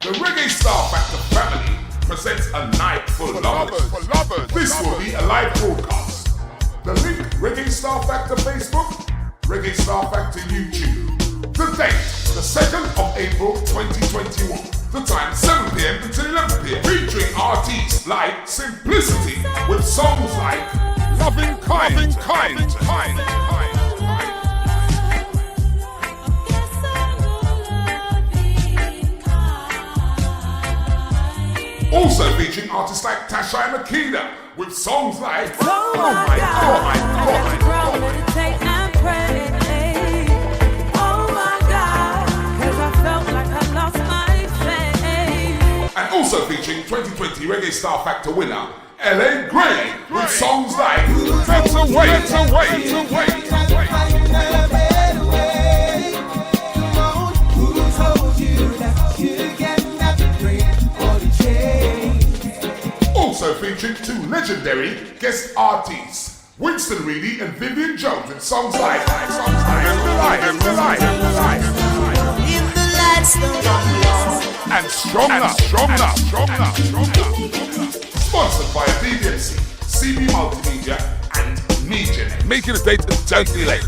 The Reggae Star Factor family presents a night for lovers. This will be a live broadcast. The link, Reggae Star Factor Facebook, Reggae Star Factor YouTube. The date, the 2nd of April 2021. The time, 7 p.m. until 11 p.m. Featuring artists like Simplicity with songs like Loving Kind. Also featuring artists like Tasha and Makeda with songs like Oh my God. And also featuring 2020 Reggae Star Factor winner LA Gray with songs like That's Away. Also featuring two legendary guest artists, Winston Reedy and Vivian Jones with songs like and Stronger. Sponsored by BBMC, CB Multimedia, and Media. Making a date and don't be late.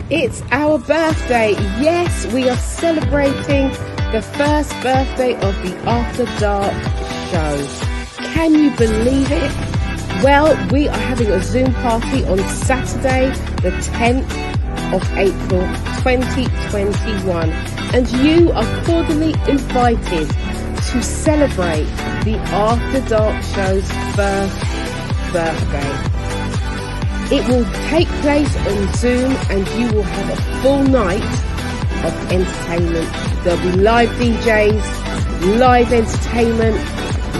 It's our birthday. Yes, we are celebrating the first birthday of the After Dark show. Can you believe it? Well, we are having a Zoom party on Saturday, the 10th of April 2021. And you are cordially invited to celebrate the After Dark show's first birthday. It will take place on Zoom and you will have a full night of entertainment. There'll be live DJs, live entertainment,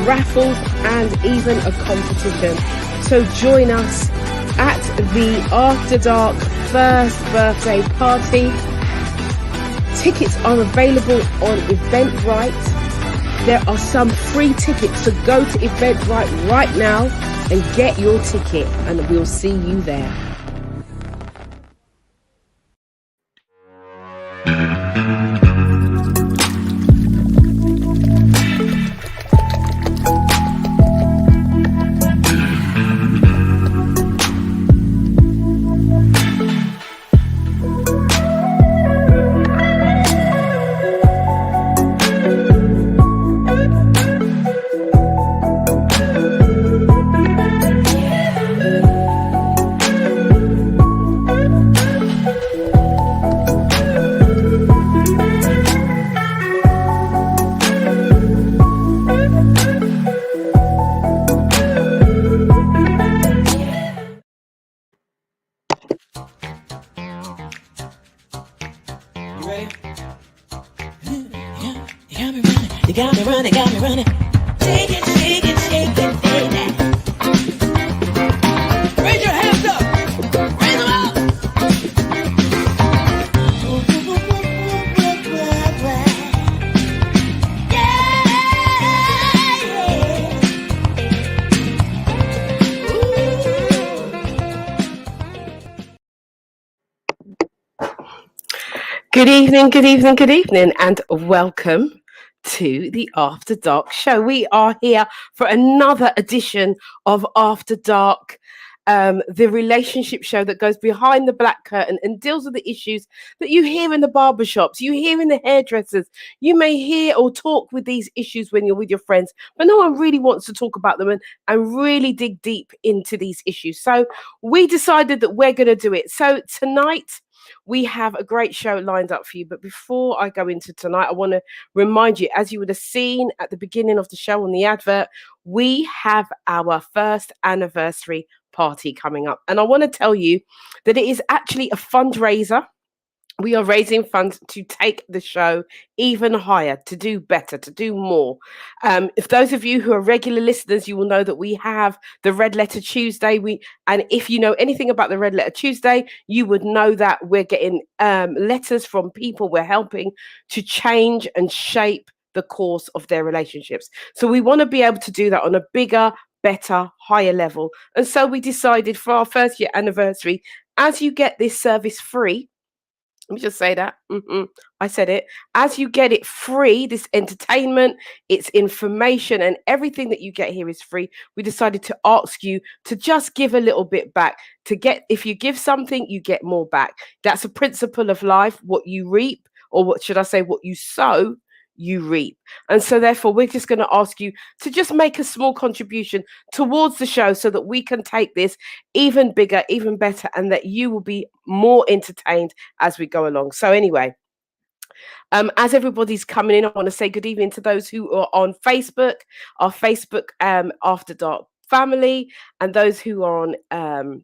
raffles and even a competition. So join us at the After Dark first birthday party. Tickets are available on Eventbrite. There are some free tickets, so go to Eventbrite right now and get your ticket, and we'll see you there. Got me running. Shake it, baby. Raise your hands up. Raise them up. Good evening, and welcome to the After Dark show. We are here for another edition of After Dark, the relationship show that goes behind the black curtain and deals with the issues that you hear in the barbershops, you hear in the hairdressers. You may hear or talk with these issues when you're with your friends, but no one really wants to talk about them and really dig deep into these issues. So we decided that we're going to do it. So tonight, we have a great show lined up for you. But before I go into tonight, I want to remind you, as you would have seen at the beginning of the show on the advert, we have our first anniversary party coming up. And I want to tell you that it is actually a fundraiser. We are raising funds to take the show even higher, to do better, to do more. If those of you who are regular listeners, you will know that we have the Red Letter Tuesday. And if you know anything about the Red Letter Tuesday, you would know that we're getting letters from people we're helping to change and shape the course of their relationships. So we want to be able to do that on a bigger, better, higher level. And so we decided for our first year anniversary, as you get this service free, let me just say that. I said it. As you get it free, this entertainment, it's information, and everything that you get here is free. We decided to ask you to just give a little bit back. If you give something, you get more back. That's a principle of life. What you reap, or what should I say, what you sow, you reap. And so therefore we're just going to ask you to just make a small contribution towards the show so that we can take this even bigger, even better, and that you will be more entertained as we go along. So anyway, as everybody's coming in, I want to say good evening to those who are on Facebook, our Facebook After Dark family, and those who are on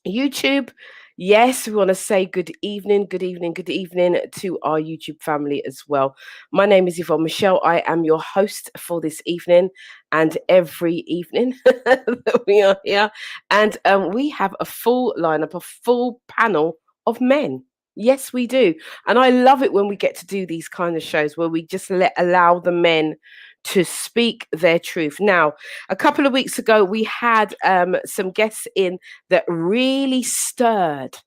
YouTube. Yes, we want to say good evening to our YouTube family as well. My name is Yvonne Michelle. I am your host for this evening and every evening that we are here. And we have a full lineup, a full panel of men. Yes, we do. And I love it when we get to do these kind of shows where we just allow the men to speak their truth. Now, a couple of weeks ago, we had some guests in that really stirred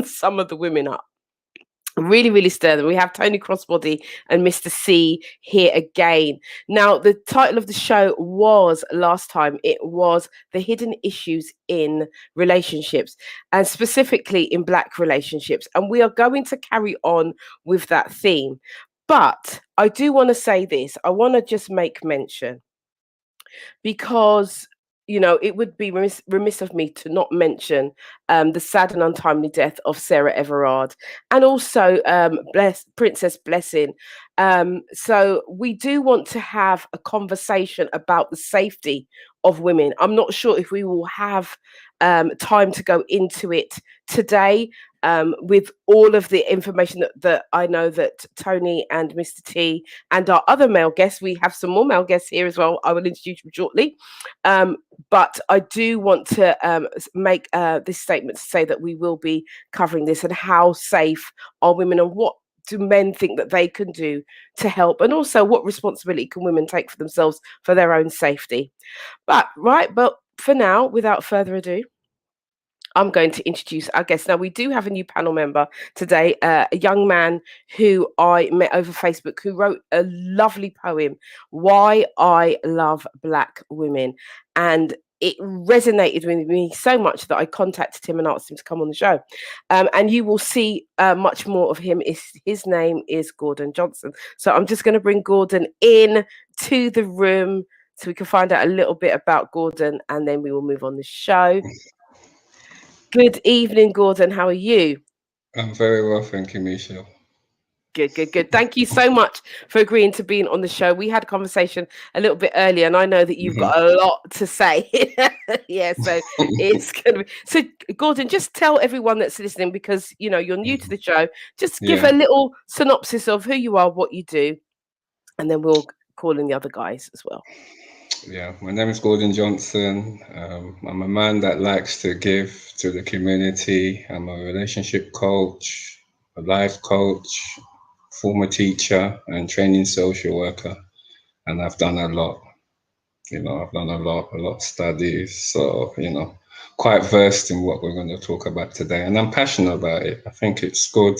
some of the women up. Really stirred them. We have Tony Crossbody and Mr. C here again. Now, the title of the show was last time, it was The Hidden Issues in Relationships, and specifically in Black relationships. And we are going to carry on with that theme. But I do want to say this. I want to just make mention, because it would be remiss of me to not mention the sad and untimely death of Sarah Everard, and also Princess Blessing. So we do want to have a conversation about the safety of women. I'm not sure if we will have time to go into it today, with all of the information that I know that Tony and Mr. T and our other male guests, we have some more male guests here as well. I will introduce them shortly. But I do want to make this statement to say that we will be covering this, and how safe are women, and what do men think that they can do to help, and also what responsibility can women take for themselves for their own safety. But for now, without further ado, I'm going to introduce our guest. Now, we do have a new panel member today, a young man who I met over Facebook, who wrote a lovely poem, Why I Love Black Women. And it resonated with me so much that I contacted him and asked him to come on the show. And you will see much more of him. His name is Gorden Johnson. So I'm just going to bring Gorden in to the room so we can find out a little bit about Gorden, and then we will move on the show. Good evening, Gorden. How are you? I'm very well, thank you, Michelle. Good. Thank you so much for agreeing to being on the show. We had a conversation a little bit earlier, and I know that you've got a lot to say. Yeah, so it's going to be... So, Gorden, just tell everyone that's listening, because, you're new to the show, just give a little synopsis of who you are, what you do, and then we'll call in the other guys as well. Yeah, my name is Gorden Johnson. I'm a man that likes to give to the community. I'm a relationship coach, a life coach, former teacher, and training social worker. And I've done a lot. I've done a lot of studies. So, quite versed in what we're going to talk about today. And I'm passionate about it. I think it's good.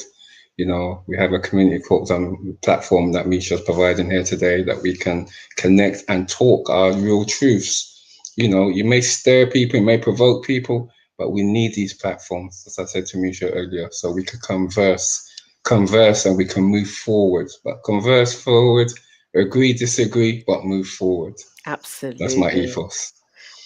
We have a community platform that Misha's providing here today, that we can connect and talk our real truths. You may stir people, you may provoke people, but we need these platforms, as I said to Misha earlier, so we can converse and we can move forward. But converse forward, agree, disagree, but move forward. Absolutely. That's my ethos.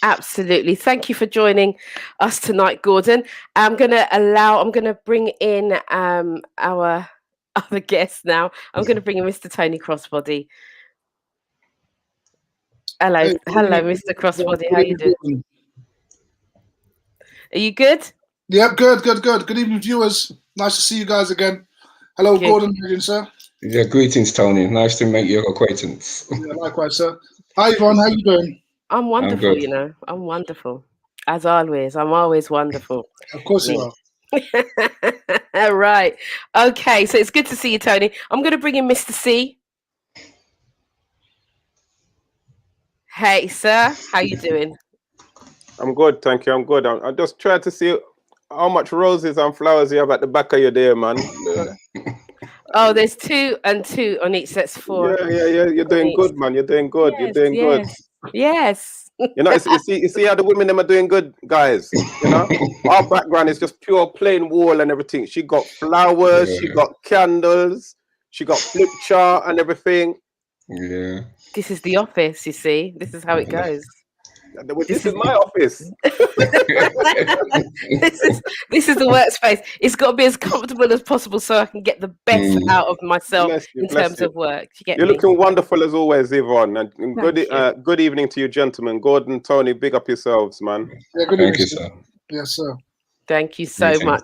Absolutely. Thank you for joining us tonight, Gordon. I'm going to bring in our other guest now. I'm going to bring in Mr. Tony Crossbody. Hello, Hey, hello, Mr. Crossbody. How you doing? Are you good? Yep, good. Good evening, viewers. Nice to see you guys again. Hello, Good. Gordon. How you doing, sir? Yeah, greetings, Tony. Nice to make your acquaintance. Yeah, likewise, sir. Hi, Yvonne. How you doing? I'm wonderful, good. you know. I'm wonderful. As always. I'm always wonderful. Of course you are. Right. Okay, so it's good to see you, Tony. I'm going to bring in Mr. C. Hey, sir. How you doing? I'm good, thank you. I'm good. I just tried to see how much roses and flowers you have at the back of your day, man. Oh, there's 2 and 2 on each. That's 4. Yeah. You're doing good, man. You're doing good. Yes, You're doing yes. good. Yes. You know, you see how the women them are doing good, guys. You know, our background is just pure plain wall and everything. She got flowers, she got candles, she got flip chart and everything. Yeah. This is the office, you see. This is how it goes. This is my office. this is the workspace. It's got to be as comfortable as possible so I can get the best out of myself in terms of work. You're looking wonderful as always, Yvonne. And good evening to you, gentlemen. Gordon, Tony, big up yourselves, man. Yeah, good Thank evening, you, sir. Yes, sir. Thank you so much.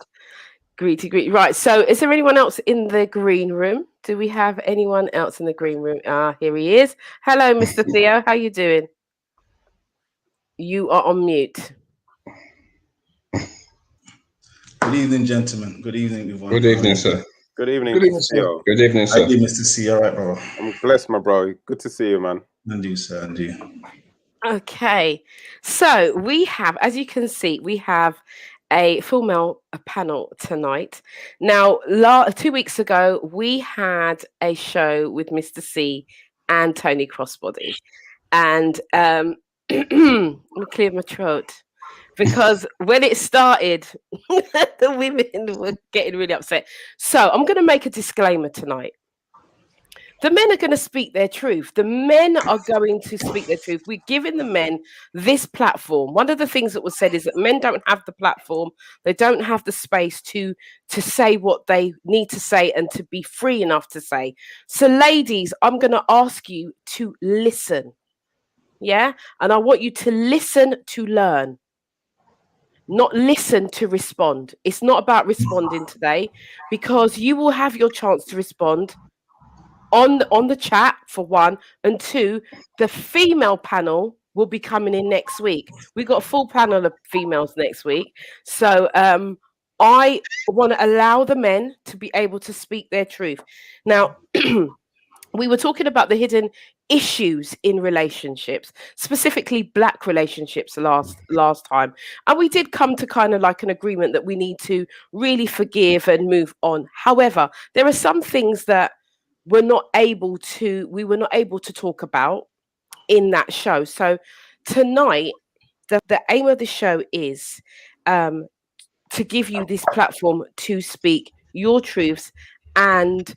Greet. Right. So is there anyone else in the green room? Do we have anyone else in the green room? Here he is. Hello, Mr. Theo. How you doing? You are on mute. Good evening, gentlemen. Good evening, everyone. Good evening, sir. Good evening, sir. Good evening, sir. How you, Mr. C? All right, bro. I'm blessed, my bro. Good to see you, man. And you, sir. And you. Okay. So we have, as you can see, we have a female panel tonight. Now, 2 weeks ago, we had a show with Mr. C and Tony Crossbody. And let me clear my throat. Because when it started, the women were getting really upset. So I'm going to make a disclaimer tonight. The men are going to speak their truth. The men are going to speak their truth. We're giving the men this platform. One of the things that was said is that men don't have the platform. They don't have the space to say what they need to say and to be free enough to say. So, ladies, I'm going to ask you to listen. Yeah? And I want you to listen to learn. Not listen to respond. It's not about responding today, because you will have your chance to respond on the chat, for one, and two, the female panel will be coming in next week. We've got a full panel of females next week. So I want to allow the men to be able to speak their truth. Now, we were talking about the hidden issues in relationships, specifically Black relationships last time. And we did come to kind of like an agreement that we need to really forgive and move on. However, there are some things that we were not able to talk about in that show. So tonight, the aim of the show is to give you this platform to speak your truths, and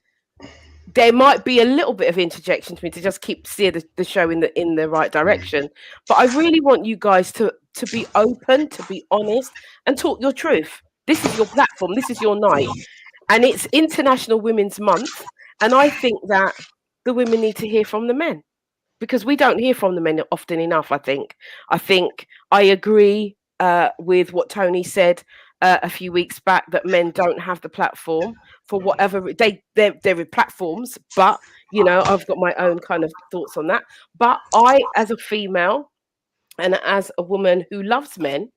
there might be a little bit of interjection to me to just keep steer the show in the right direction. But I really want you guys to be open, to be honest, and talk your truth. This is your platform. This is your night. And it's International Women's Month. And I think that the women need to hear from the men, because we don't hear from the men often enough, I think. I agree with what Tony said a few weeks back, that men don't have the platform for whatever there are platforms, but you know, I've got my own kind of thoughts on that. But I, as a female and as a woman who loves men,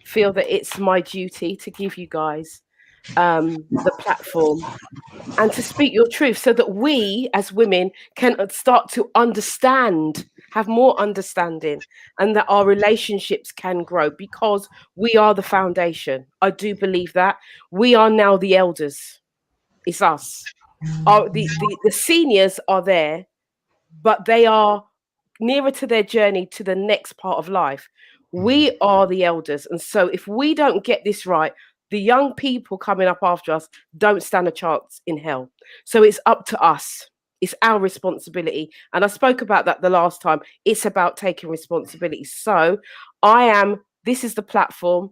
feel that it's my duty to give you guys the platform and to speak your truth, so that we as women can start to have more understanding, and that our relationships can grow, because we are the foundation. I do believe that we are now the elders. It's us. The seniors are there, but they are nearer to their journey to the next part of life. We are the elders. And so if we don't get this right, the young people coming up after us don't stand a chance in hell. So it's up to us. It's our responsibility. And I spoke about that the last time. It's about taking responsibility. So this is the platform.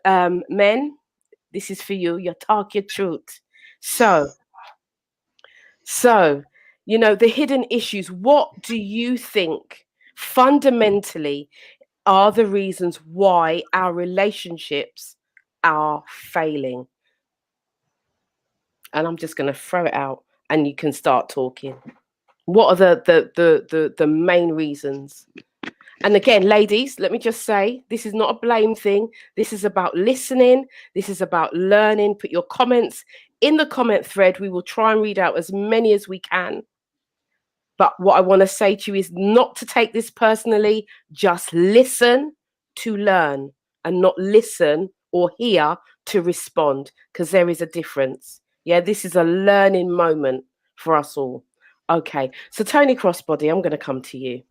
Men, this is for you. You talk your truth. So, the hidden issues, what do you think fundamentally are the reasons why our relationships are failing? And I'm just going to throw it out and you can start talking. What are the main reasons? And again, ladies, let me just say, this is not a blame thing. This is about listening. This is about learning. Put your comments in the comment thread. We will try and read out as many as we can. But what I want to say to you is not to take this personally. Just listen to learn and not listen or hear to respond, because there is a difference. Yeah, this is a learning moment for us all. Okay, so Tony Crossbody, I'm going to come to you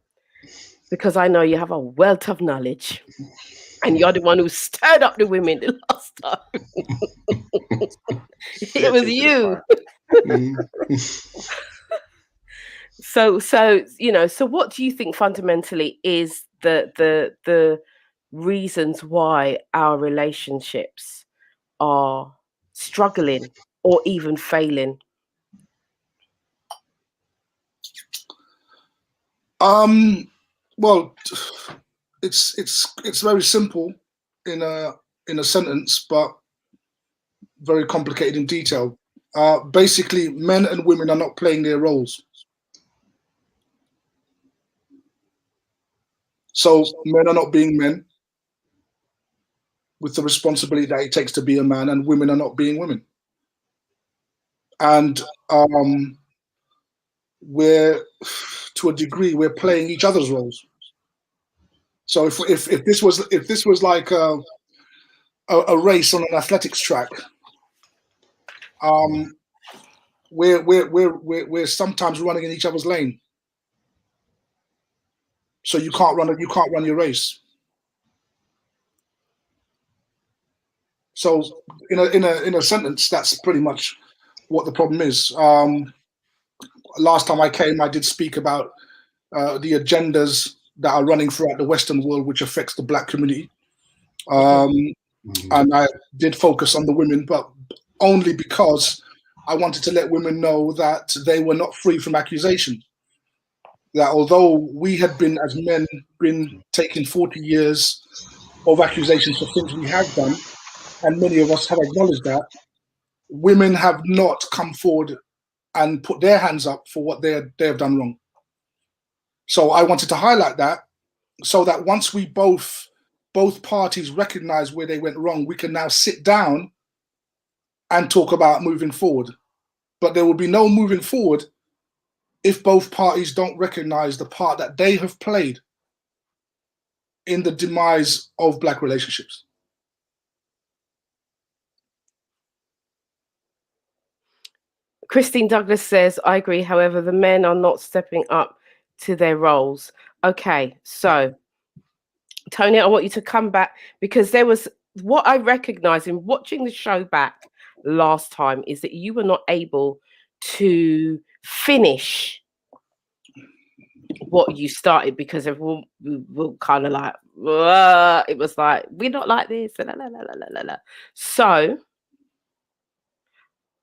because I know you have a wealth of knowledge and you're the one who stirred up the women the last time. It was you. So what do you think fundamentally is the reasons why our relationships are struggling or even failing? Well, it's very simple in a sentence, but very complicated in detail. Basically, men and women are not playing their roles. So men are not being men with the responsibility that it takes to be a man, and women are not being women. And we're, to a degree, we're playing each other's roles. So if this was like a race on an athletics track, we're sometimes running in each other's lane. So you can't run your race. So in a sentence, that's pretty much what the problem is. Last time I came, I did speak about the agendas that are running throughout the Western world, which affects the Black community. And I did focus on the women, but only because I wanted to let women know that they were not free from accusation. That although we had been, as men, been taking 40 years of accusations for things we have done, and many of us have acknowledged that, women have not come forward and put their hands up for what they have done wrong. So I wanted to highlight that, so that once we both parties recognize where they went wrong, we can now sit down and talk about moving forward. But there will be no moving forward if both parties don't recognize the part that they have played in the demise of Black relationships. Christine Douglas says, I agree. However, the men are not stepping up to their roles. Okay, so Tony, I want you to come back, because there was what I recognized in watching the show back last time is that you were not able to finish what you started, because everyone were kind of like, it was like, we're not like this. La, la, la, la, la, la. So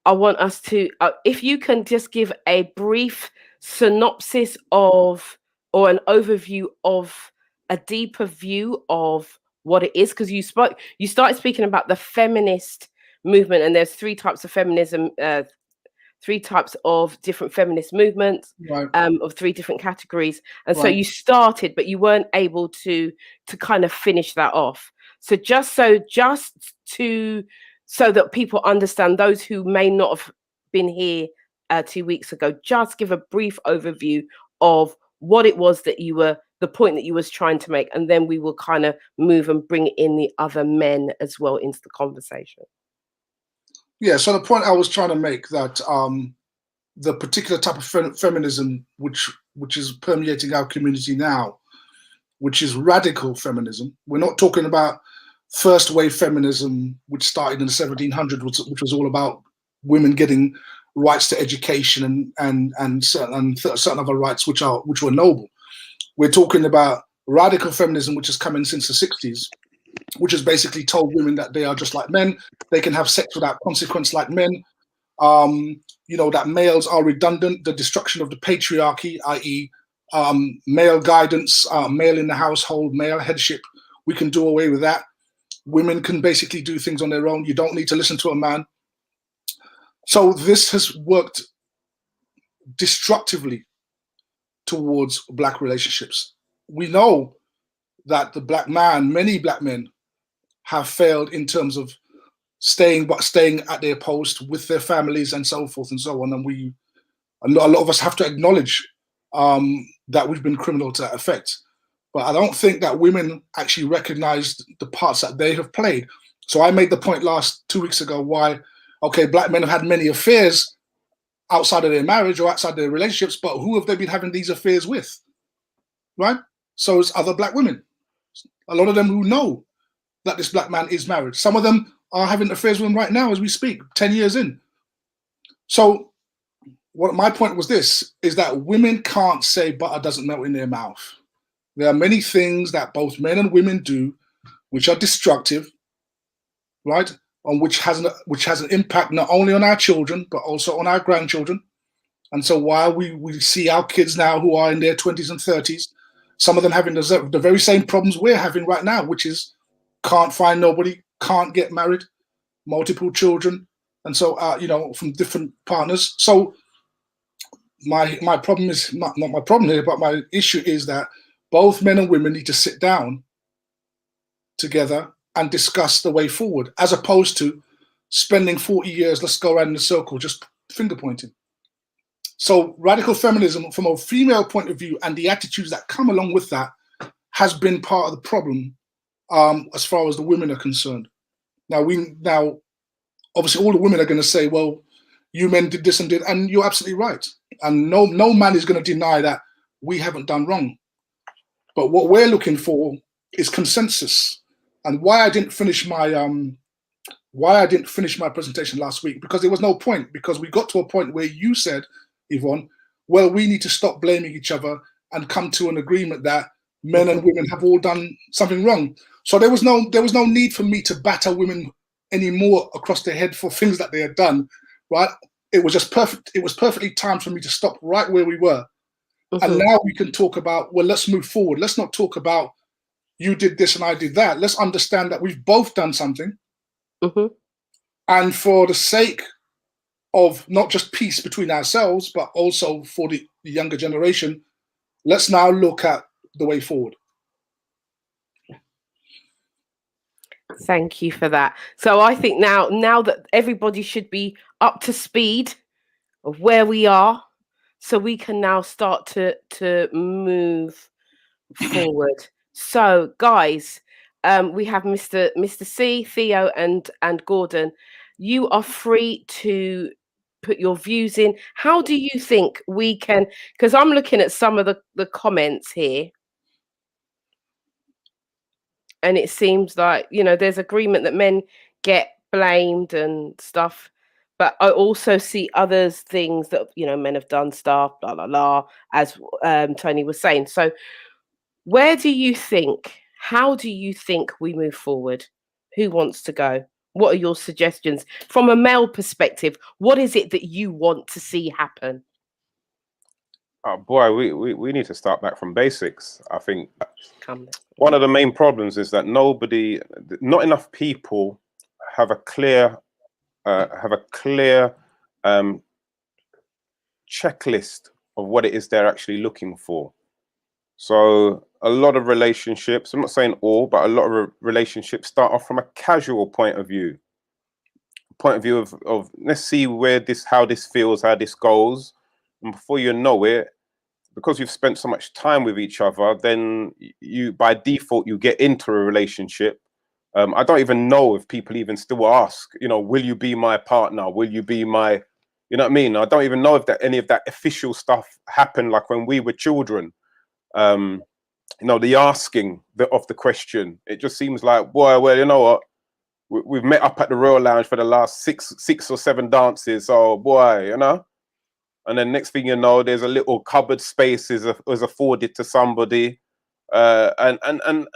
I want us to, if you can just give a brief synopsis of, or an overview of a deeper view of what it is, because you started speaking about the feminist movement, and there's three types of feminism, three types of different feminist movements, Right. Of three different categories. And so Right. you started, but you weren't able to kind of finish that off. So just so that people understand, those who may not have been here 2 weeks ago, just give a brief overview of what it was that the point that you was trying to make, and then we will kind of move and bring in the other men as well into the conversation. Yeah, so the point I was trying to make, that the particular type of feminism which is permeating our community now which is radical feminism. We're not talking about first wave feminism, which started in the 1700s, which was all about women getting rights to education and certain other rights which were noble. We're talking about radical feminism, which has come in since the 60s, which has basically told women that they are just like men. They can have sex without consequence like men. That males are redundant. The destruction of the patriarchy, i.e., male guidance, male in the household, male headship. We can do away with that. Women can basically do things on their own. You don't need to listen to a man. So this has worked destructively towards black relationships. We know that many black men have failed in terms of staying at their post with their families and so forth and so on. And a lot of us have to acknowledge that we've been criminal to that effect. But I don't think that women actually recognized the parts that they have played. So I made the point 2 weeks ago why, okay, black men have had many affairs outside of their marriage or outside their relationships, but who have they been having these affairs with, right? So it's other black women. A lot of them who know that this black man is married. Some of them are having affairs with him right now as we speak, 10 years in. So what my point was this, is that women can't say butter doesn't melt in their mouth. There are many things that both men and women do which are destructive, right? And which has an impact not only on our children, but also on our grandchildren. And so while we see our kids now who are in their 20s and 30s, some of them having the very same problems we're having right now, which is can't find nobody, can't get married, multiple children, and so from different partners. So my problem is not my problem here, but my issue is that both men and women need to sit down together and discuss the way forward, as opposed to spending 40 years, let's go around in a circle, just finger pointing. So radical feminism, from a female point of view, and the attitudes that come along with that, has been part of the problem as far as the women are concerned. Now, obviously, all the women are going to say, well, you men did this and did, and you're absolutely right. And no man is going to deny that we haven't done wrong. But what we're looking for is consensus. And why I didn't finish my presentation last week, because there was no point, because we got to a point where you said, Yvonne, well, we need to stop blaming each other and come to an agreement that men and women have all done something wrong. So there was no need for me to batter women anymore across their head for things that they had done, right? It was just perfect. It was perfectly timed for me to stop right where we were. Mm-hmm. And now we can talk about, well, let's move forward. Let's not talk about you did this and I did that. Let's understand that we've both done something. Mm-hmm. And for the sake of not just peace between ourselves, but also for the younger generation, let's now look at the way forward. Thank you for that. So I think now that everybody should be up to speed of where we are, so we can now start to move forward. So guys, we have Mr. C, Theo, and Gordon. You are free to put your views in. How do you think we can, because I'm looking at some of the comments here, and it seems like, there's agreement that men get blamed and stuff, but I also see others things that, men have done stuff, blah, blah, blah, as Tony was saying. So how do you think we move forward? Who wants to go? What are your suggestions from a male perspective? What is it that you want to see happen? Oh boy, we need to start back from basics. I think one of the main problems is that not enough people have a clear checklist of what it is they're actually looking for. So a lot of relationships, I'm not saying all, but a lot of relationships start off from a casual point of view of let's see how this feels, how this goes. And before you know it, because you've spent so much time with each other, then you, by default, you get into a relationship. I don't even know if people even still ask, will you be my partner? Will you be my, you know what I mean? I don't even know if any of that official stuff happened like when we were children. you know, the asking of the question. It just seems like, boy, well, you know what? We've met up at the Royal Lounge for the last six or seven dances. So, boy, you know. And then next thing you know, there's a little cupboard space is afforded to somebody, and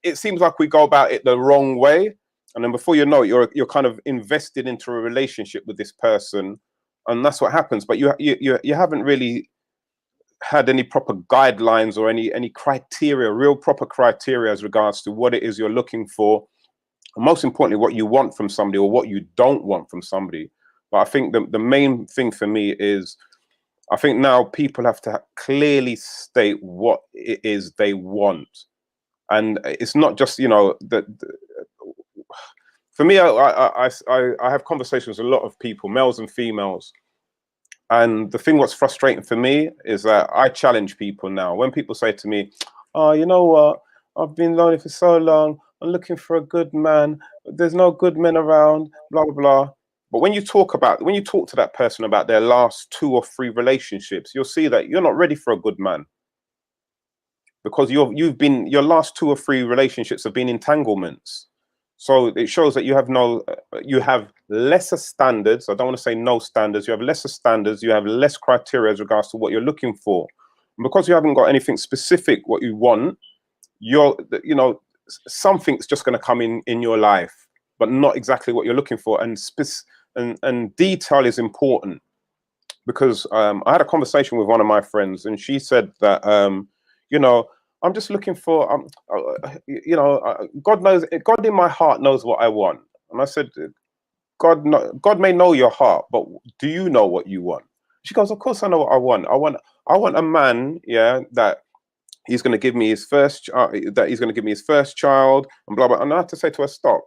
it seems like we go about it the wrong way. And then before you know it, you're kind of invested into a relationship with this person, and that's what happens. But you haven't really had any proper guidelines or any criteria, real proper criteria as regards to what it is you're looking for, and most importantly, what you want from somebody or what you don't want from somebody. But I think the main thing for me is, I think now people have to clearly state what it is they want. And it's not just, you know, for me, I have conversations with a lot of people, males and females. And the thing what's frustrating for me is that I challenge people now. When people say to me, oh, you know what? I've been lonely for so long. I'm looking for a good man. There's no good men around, blah, blah, blah. But when you talk to that person about their last 2 or 3 relationships, you'll see that you're not ready for a good man, because your last 2 or 3 relationships have been entanglements. So it shows that you have lesser standards. I don't want to say no standards. You have lesser standards. You have less criteria as regards to what you're looking for. And because you haven't got anything specific what you want, something's just going to come in your life, but not exactly what you're looking for. And detail is important, because I had a conversation with one of my friends, and she said that, I'm just looking for, God knows, God in my heart knows what I want. And I said, God may know your heart, but do you know what you want? She goes, of course I know what I want. I want a man, that he's going to give me his first child, and blah, blah. And I have to say to her, stop.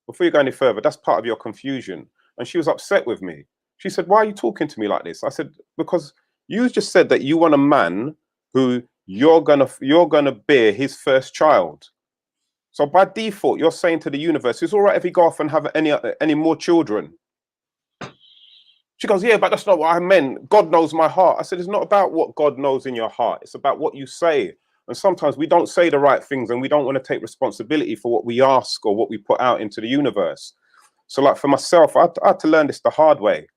Before you go any further, that's part of your confusion. And she was upset with me. She said, why are you talking to me like this? I said, because you just said that you want a man who you're gonna bear his first child. So by default, you're saying to the universe, it's all right if he go off and have any more children. She goes, yeah, but that's not what I meant. God knows my heart. I said, it's not about what God knows in your heart. It's about what you say. And sometimes we don't say the right things, and we don't want to take responsibility for what we ask or what we put out into the universe. So like for myself, I had to learn this the hard way.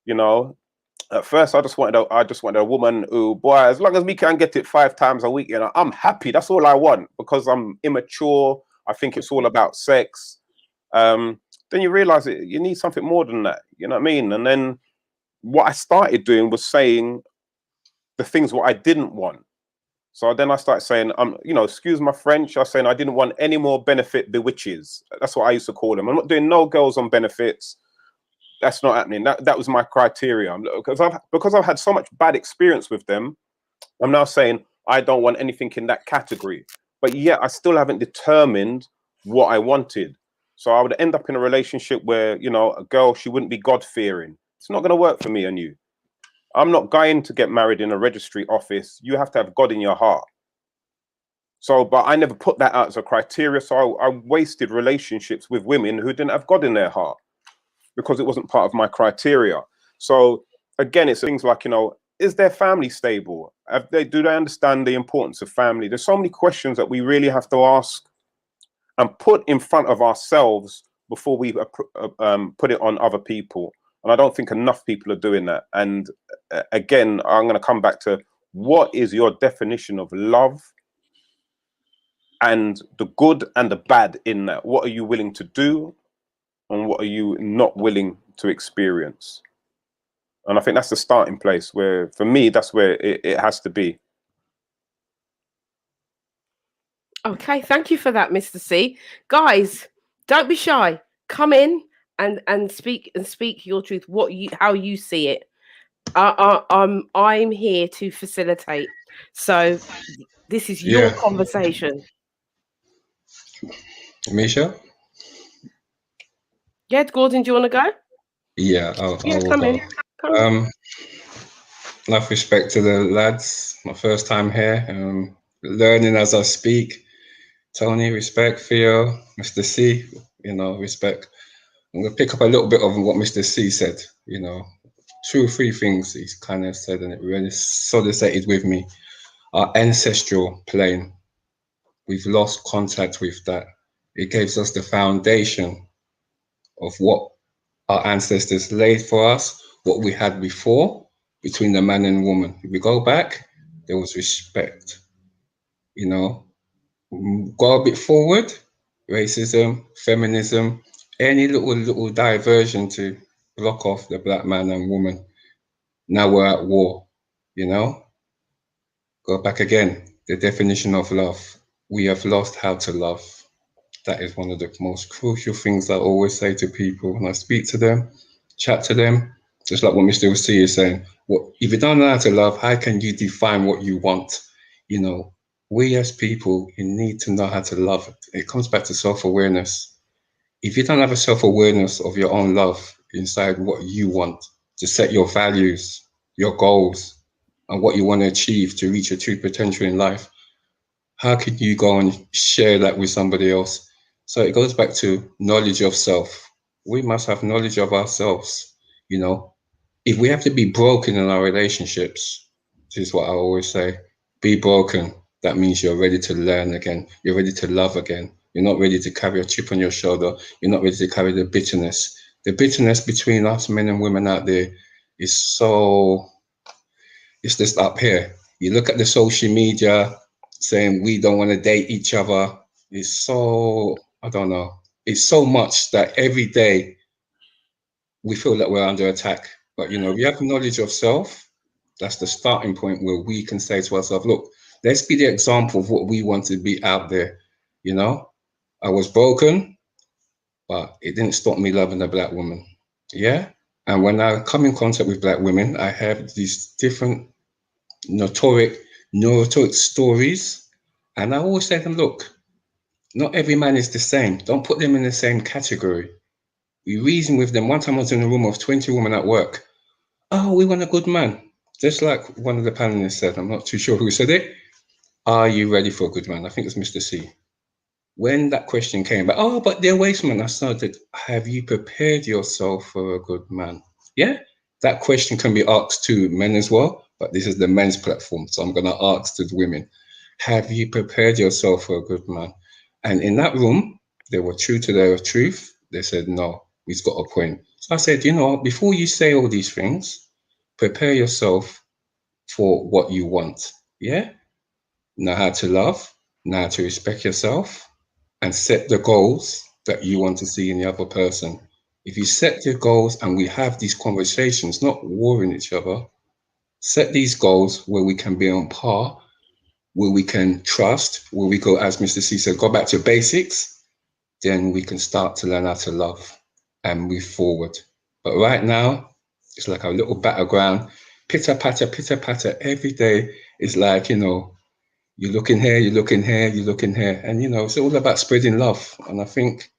You know, at first I just wanted a woman who, boy, as long as we can get it 5 times a week, you know, I'm happy. That's all I want, because I'm immature. I think it's all about sex. Then you realize you need something more than that. You know what I mean? And then what I started doing was saying the things what I didn't want. So then I started saying, excuse my French, I was saying I didn't want any more benefit bewitches. That's what I used to call them. I'm not doing no girls on benefits. That's not happening. That was my criteria. Because I've had so much bad experience with them, I'm now saying I don't want anything in that category. But yet I still haven't determined what I wanted. So I would end up in a relationship where, a girl, she wouldn't be God-fearing. It's not going to work for me and you. I'm not going to get married in a registry office. You have to have God in your heart. So, but I never put that out as a criteria. So I wasted relationships with women who didn't have God in their heart, because it wasn't part of my criteria. So again, it's things like, is their family stable? Do they understand the importance of family? There's so many questions that we really have to ask and put in front of ourselves before we put it on other people. And I don't think enough people are doing that. And again, I'm going to come back to, what is your definition of love, and the good and the bad in that? What are you willing to do, and what are you not willing to experience? And I think that's the starting place where, for me, that's where it has to be. Okay, thank you for that, Mr. C. Guys, don't be shy. Come in and speak your truth, how you see it. I'm here to facilitate. So this is your conversation. Misha? Yeah, Gordon, do you want to go? Yeah, I'll come go. in. Come in. Enough respect to the lads. My first time here. Learning as I speak. Tony, respect. Theo, Mr. C, respect. I'm going to pick up a little bit of what Mr. C said, 2 or 3 things he's kind of said, and it really solidified with me. our ancestral plane. We've lost contact with that. It gives us the foundation of what our ancestors laid for us, what we had before between the man and woman. If we go back, there was respect. You know, go a bit forward, racism, feminism, any little diversion to block off the black man and woman. Now we're at war, you know? Go back again, the definition of love. We have lost how to love. That is one of the most crucial things I always say to people when I speak to them, chat to them, just like what Mr. C is saying. What if you don't know how to love, how can you define what you want? You know, we as people, you need to know how to love. It comes back to self-awareness. If you don't have a self-awareness of your own love inside what you want, to set your values, your goals, and what you want to achieve to reach your true potential in life, how can you go and share that with somebody else? So it goes back to knowledge of self. We must have knowledge of ourselves. You know, if we have to be broken in our relationships, this is what I always say, be broken. That means you're ready to learn again. You're ready to love again. You're not ready to carry a chip on your shoulder. You're not ready to carry the bitterness. The bitterness between us men and women out there is so, it's just up here. You look at the social media saying we don't want to date each other. It's so, I don't know. It's so much that every day we feel that we're under attack. But, you know, if you have knowledge of self, that's the starting point where we can say to ourselves, look, let's be the example of what we want to be out there. You know, I was broken, but it didn't stop me loving a black woman. Yeah. And when I come in contact with black women, I have these different neurotic stories. And I always say to them, look, not every man is the same. Don't put them in the same category. We reason with them. One time I was in a room of 20 women at work. Oh, we want a good man. Just like one of the panelists said, I'm not too sure who said it. Are you ready for a good man? I think it's Mr. C. When that question came back, oh, but they're waste man. I started, have you prepared yourself for a good man? Yeah, that question can be asked to men as well, but this is the men's platform. So I'm going to ask to the women, have you prepared yourself for a good man? And in that room, they were true to their truth. They said, no, he's got a point. So I said, you know, before you say all these things, prepare yourself for what you want. Yeah? Know how to love, know how to respect yourself, and set the goals that you want to see in the other person. If you set your goals and we have these conversations, not warring each other, set these goals where we can be on par, where we can trust, where we go, as Mr. C said, go back to basics, then we can start to learn how to love and move forward. But right now, it's like a little battleground, pitter patter every day. Is like, you know, you look in here, you look in here, you look in here. And, you know, it's all about spreading love. And I think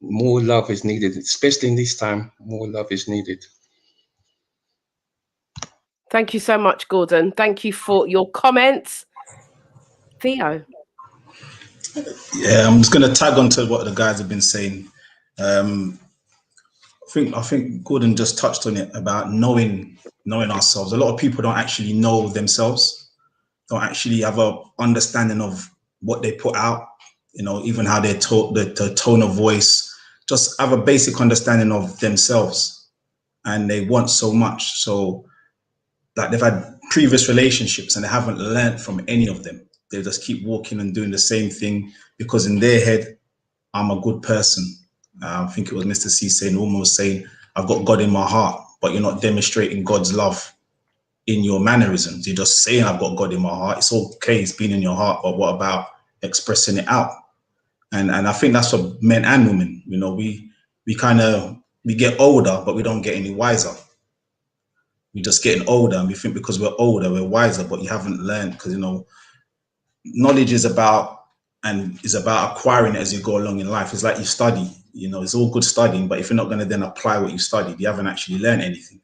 more love is needed, especially in this time, more love is needed. Thank you so much, Gordon. Thank you for your comments. Theo. Yeah, I'm just going to tag on to what the guys have been saying. I think Gordon just touched on it about knowing ourselves. A lot of people don't actually know themselves, don't actually have a understanding of what they put out, you know, even how they talk, the tone of voice, just have a basic understanding of themselves. And they want so much. So that they've had previous relationships and they haven't learned from any of them. They just keep walking and doing the same thing because in their head, I'm a good person. I think it was Mr. C saying, almost saying, I've got God in my heart, but you're not demonstrating God's love in your mannerisms. You're just saying, I've got God in my heart. It's okay, it's been in your heart, but what about expressing it out? And I think that's for men and women. You know, we get older, but we don't get any wiser. We're just getting older and we think because we're older, we're wiser, but you haven't learned because, you know, knowledge is about acquiring it as you go along in life. It's like you study, you know, it's all good studying, but if you're not going to then apply what you studied, you haven't actually learned anything.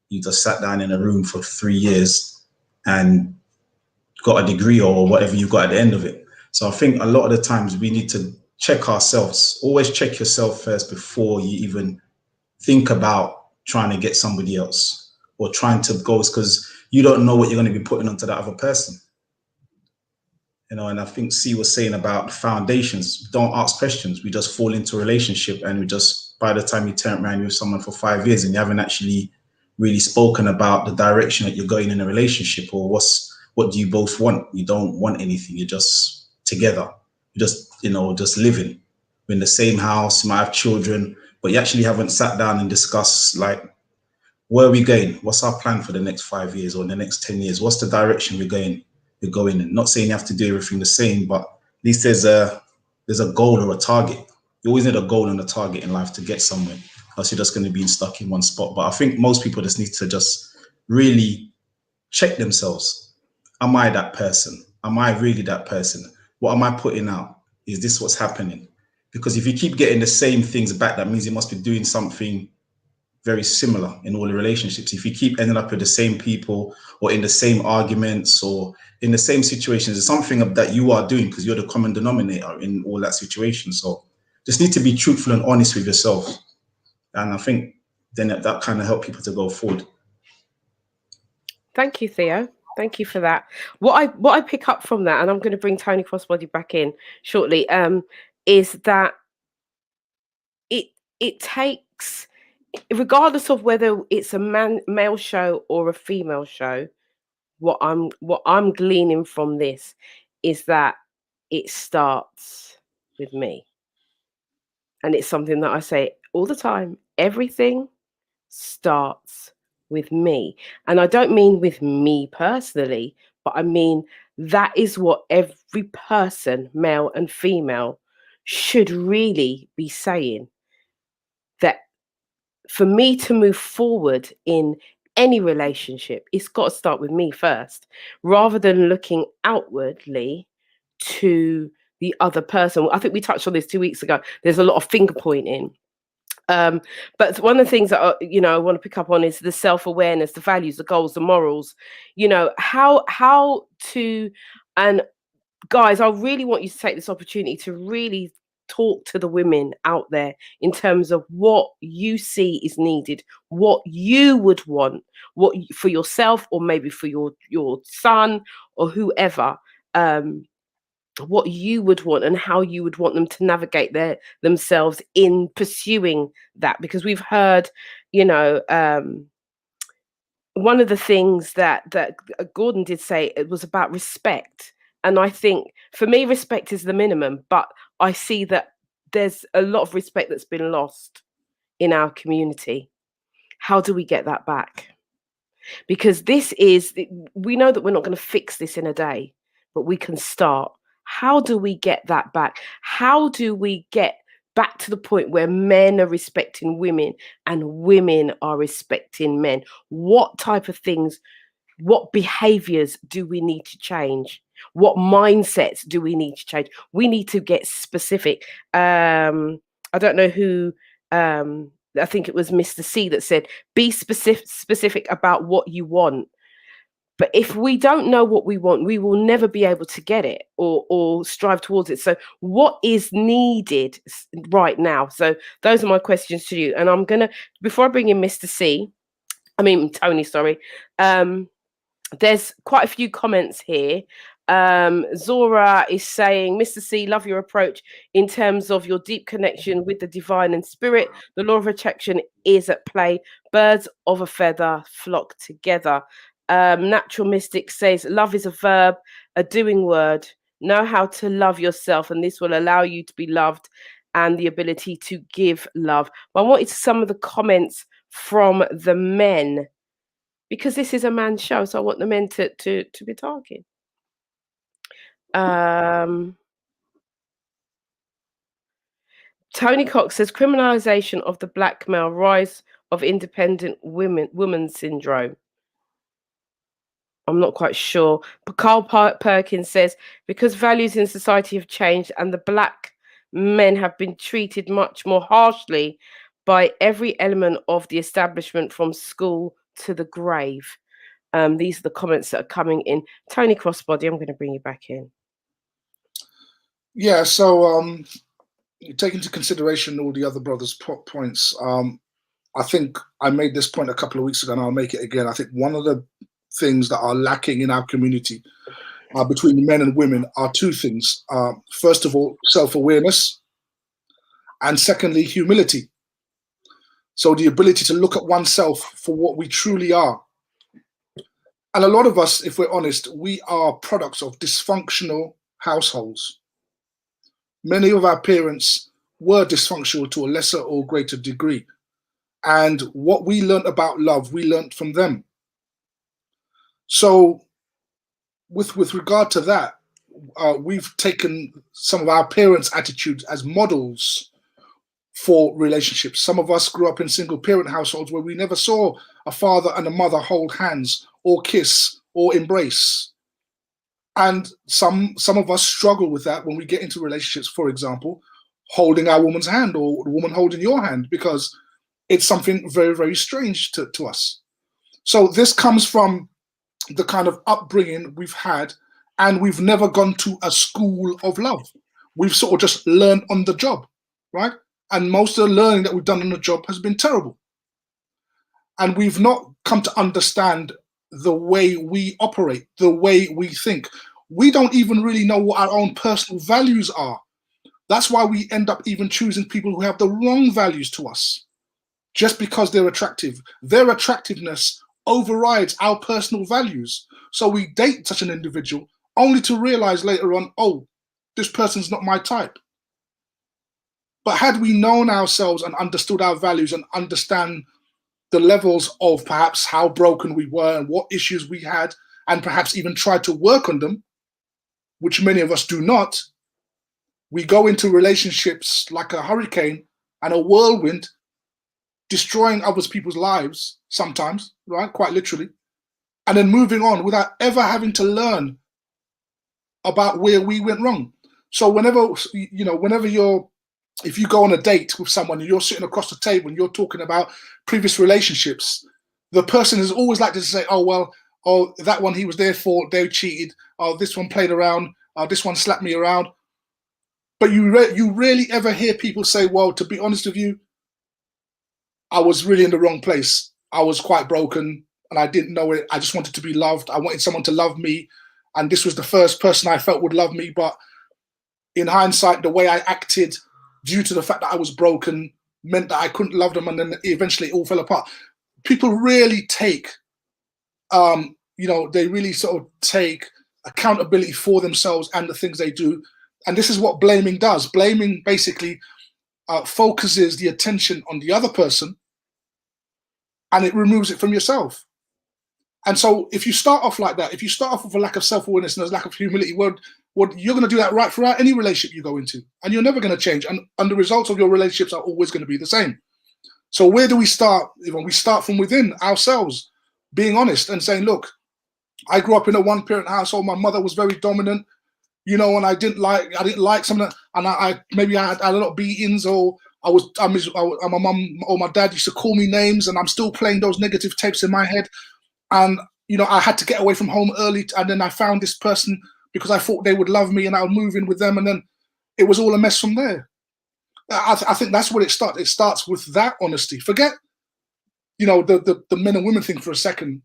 You just sat down in a room for 3 years and got a degree or whatever you got at the end of it. So I think a lot of the times we need to check ourselves. Always check yourself first before you even think about trying to get somebody else or trying to go, because you don't know what you're going to be putting onto that other person. You know, and I think C was saying about the foundations. Don't ask questions. We just fall into a relationship, and we just, by the time you turn around with someone for 5 years and you haven't actually really spoken about the direction that you're going in a relationship, or what do you both want? You don't want anything. You're just together. You're just, you know, just living. We're in the same house. You might have children, but you actually haven't sat down and discussed, like, where are we going? What's our plan for the next 5 years or the next 10 years? What's the direction we're going in? Not saying you have to do everything the same, but at least there's a goal or a target. You always need a goal and a target in life to get somewhere, else you're just going to be stuck in one spot. But I think most people just need to just really check themselves. Am I that person? Am I really that person? What am I putting out? Is this what's happening? Because if you keep getting the same things back, that means you must be doing something very similar in all the relationships. If you keep ending up with the same people or in the same arguments or in the same situations, it's something that you are doing, because you're the common denominator in all that situation. So just need to be truthful and honest with yourself. And I think then that kind of help people to go forward. Thank you, Theo. Thank you for that. What I pick up from that, and I'm going to bring Tony Crossbody back in shortly, is that it takes, regardless of whether it's a male show or a female show, what I'm gleaning from this is that it starts with me. And it's something that I say all the time. Everything starts with me. And I don't mean with me personally, but I mean that is what every person, male and female, should really be saying. That for me to move forward in any relationship, it's got to start with me first, rather than looking outwardly to the other person. I think we touched on this 2 weeks ago. There's a lot of finger pointing. But one of the things that I want to pick up on is the self-awareness, the values, the goals, the morals. How to, and guys, I really want you to take this opportunity to really talk to the women out there in terms of what you see is needed, what you would want, what for yourself, or maybe for your son or whoever, what you would want and how you would want them to navigate themselves in pursuing that. Because we've heard, one of the things that Gordon did say, it was about respect. And I think for me, respect is the minimum, but I see that there's a lot of respect that's been lost in our community. How do we get that back? Because we know that we're not going to fix this in a day, but we can start. How do we get that back? How do we get back to the point where men are respecting women and women are respecting men? What type of things, what behaviors do we need to change? What mindsets do we need to change? We need to get specific. I don't know who, I think it was Mr. C that said, be specific about what you want. But if we don't know what we want, we will never be able to get it or strive towards it. So what is needed right now? So those are my questions to you. And I'm going to, before I bring in Tony, sorry. There's quite a few comments here. Zora is saying, Mr. C, love your approach in terms of your deep connection with the divine and spirit. The law of attraction is at play. Birds of a feather flock together. Natural Mystic says, love is a verb, a doing word. Know how to love yourself, and this will allow you to be loved and the ability to give love. But I wanted some of the comments from the men, because this is a man's show, so I want the men to be talking. Tony Cox says, criminalization of the black male, rise of independent woman syndrome. I'm not quite sure. But Carl Perkins says, because values in society have changed and the black men have been treated much more harshly by every element of the establishment, from school to the grave. These are the comments that are coming in. Tony Crossbody, I'm going to bring you back in. Yeah, so take into consideration all the other brothers' points. I think I made this point a couple of weeks ago, and I'll make it again. I think one of the things that are lacking in our community between men and women are two things. First of all, self-awareness, and secondly, humility. So the ability to look at oneself for what we truly are. And a lot of us, if we're honest, we are products of dysfunctional households. Many of our parents were dysfunctional to a lesser or greater degree. And what we learned about love, we learned from them. So with regard to that, we've taken some of our parents' attitudes as models for relationships. Some of us grew up in single parent households where we never saw a father and a mother hold hands or kiss or embrace. And some of us struggle with that when we get into relationships, for example, holding our woman's hand or the woman holding your hand, because it's something very, very strange to us. So this comes from the kind of upbringing we've had, and we've never gone to a school of love. We've sort of just learned on the job, right? And most of the learning that we've done on the job has been terrible. And we've not come to understand the way we operate, the way we think. We don't even really know what our own personal values are. That's why we end up even choosing people who have the wrong values to us, just because they're attractive. Their attractiveness overrides our personal values. So we date such an individual only to realize later on, oh, this person's not my type. But had we known ourselves and understood our values and understand the levels of perhaps how broken we were and what issues we had, and perhaps even tried to work on them, which many of us do not, we go into relationships like a hurricane and a whirlwind, destroying other people's lives sometimes, right? Quite literally. And then moving on without ever having to learn about where we went wrong. So whenever if you go on a date with someone and you're sitting across the table and you're talking about previous relationships, the person is always like to say, oh, well, oh, that one he was there for, they cheated. Oh, this one played around. This one slapped me around. But you rarely ever hear people say, well, to be honest with you, I was really in the wrong place. I was quite broken and I didn't know it. I just wanted to be loved. I wanted someone to love me. And this was the first person I felt would love me. But in hindsight, the way I acted due to the fact that I was broken meant that I couldn't love them. And then eventually it all fell apart. People really take, they really sort of take accountability for themselves and the things they do. And this is what blaming does. Blaming basically focuses the attention on the other person and it removes it from yourself. And so if you start off like that, if you start off with a lack of self-awareness and a lack of humility, well, you're going to do that right throughout any relationship you go into, and you're never going to change. And the results of your relationships are always going to be the same. So where do we start? We start from within ourselves, being honest and saying, look, I grew up in a one-parent household. My mother was very dominant, and I didn't like something, and I had a lot of beatings, or my mum or my dad used to call me names, and I'm still playing those negative tapes in my head. And, I had to get away from home early. And then I found this person because I thought they would love me and I would move in with them. And then it was all a mess from there. I think that's where it starts. It starts with that honesty. Forget, the men and women thing for a second.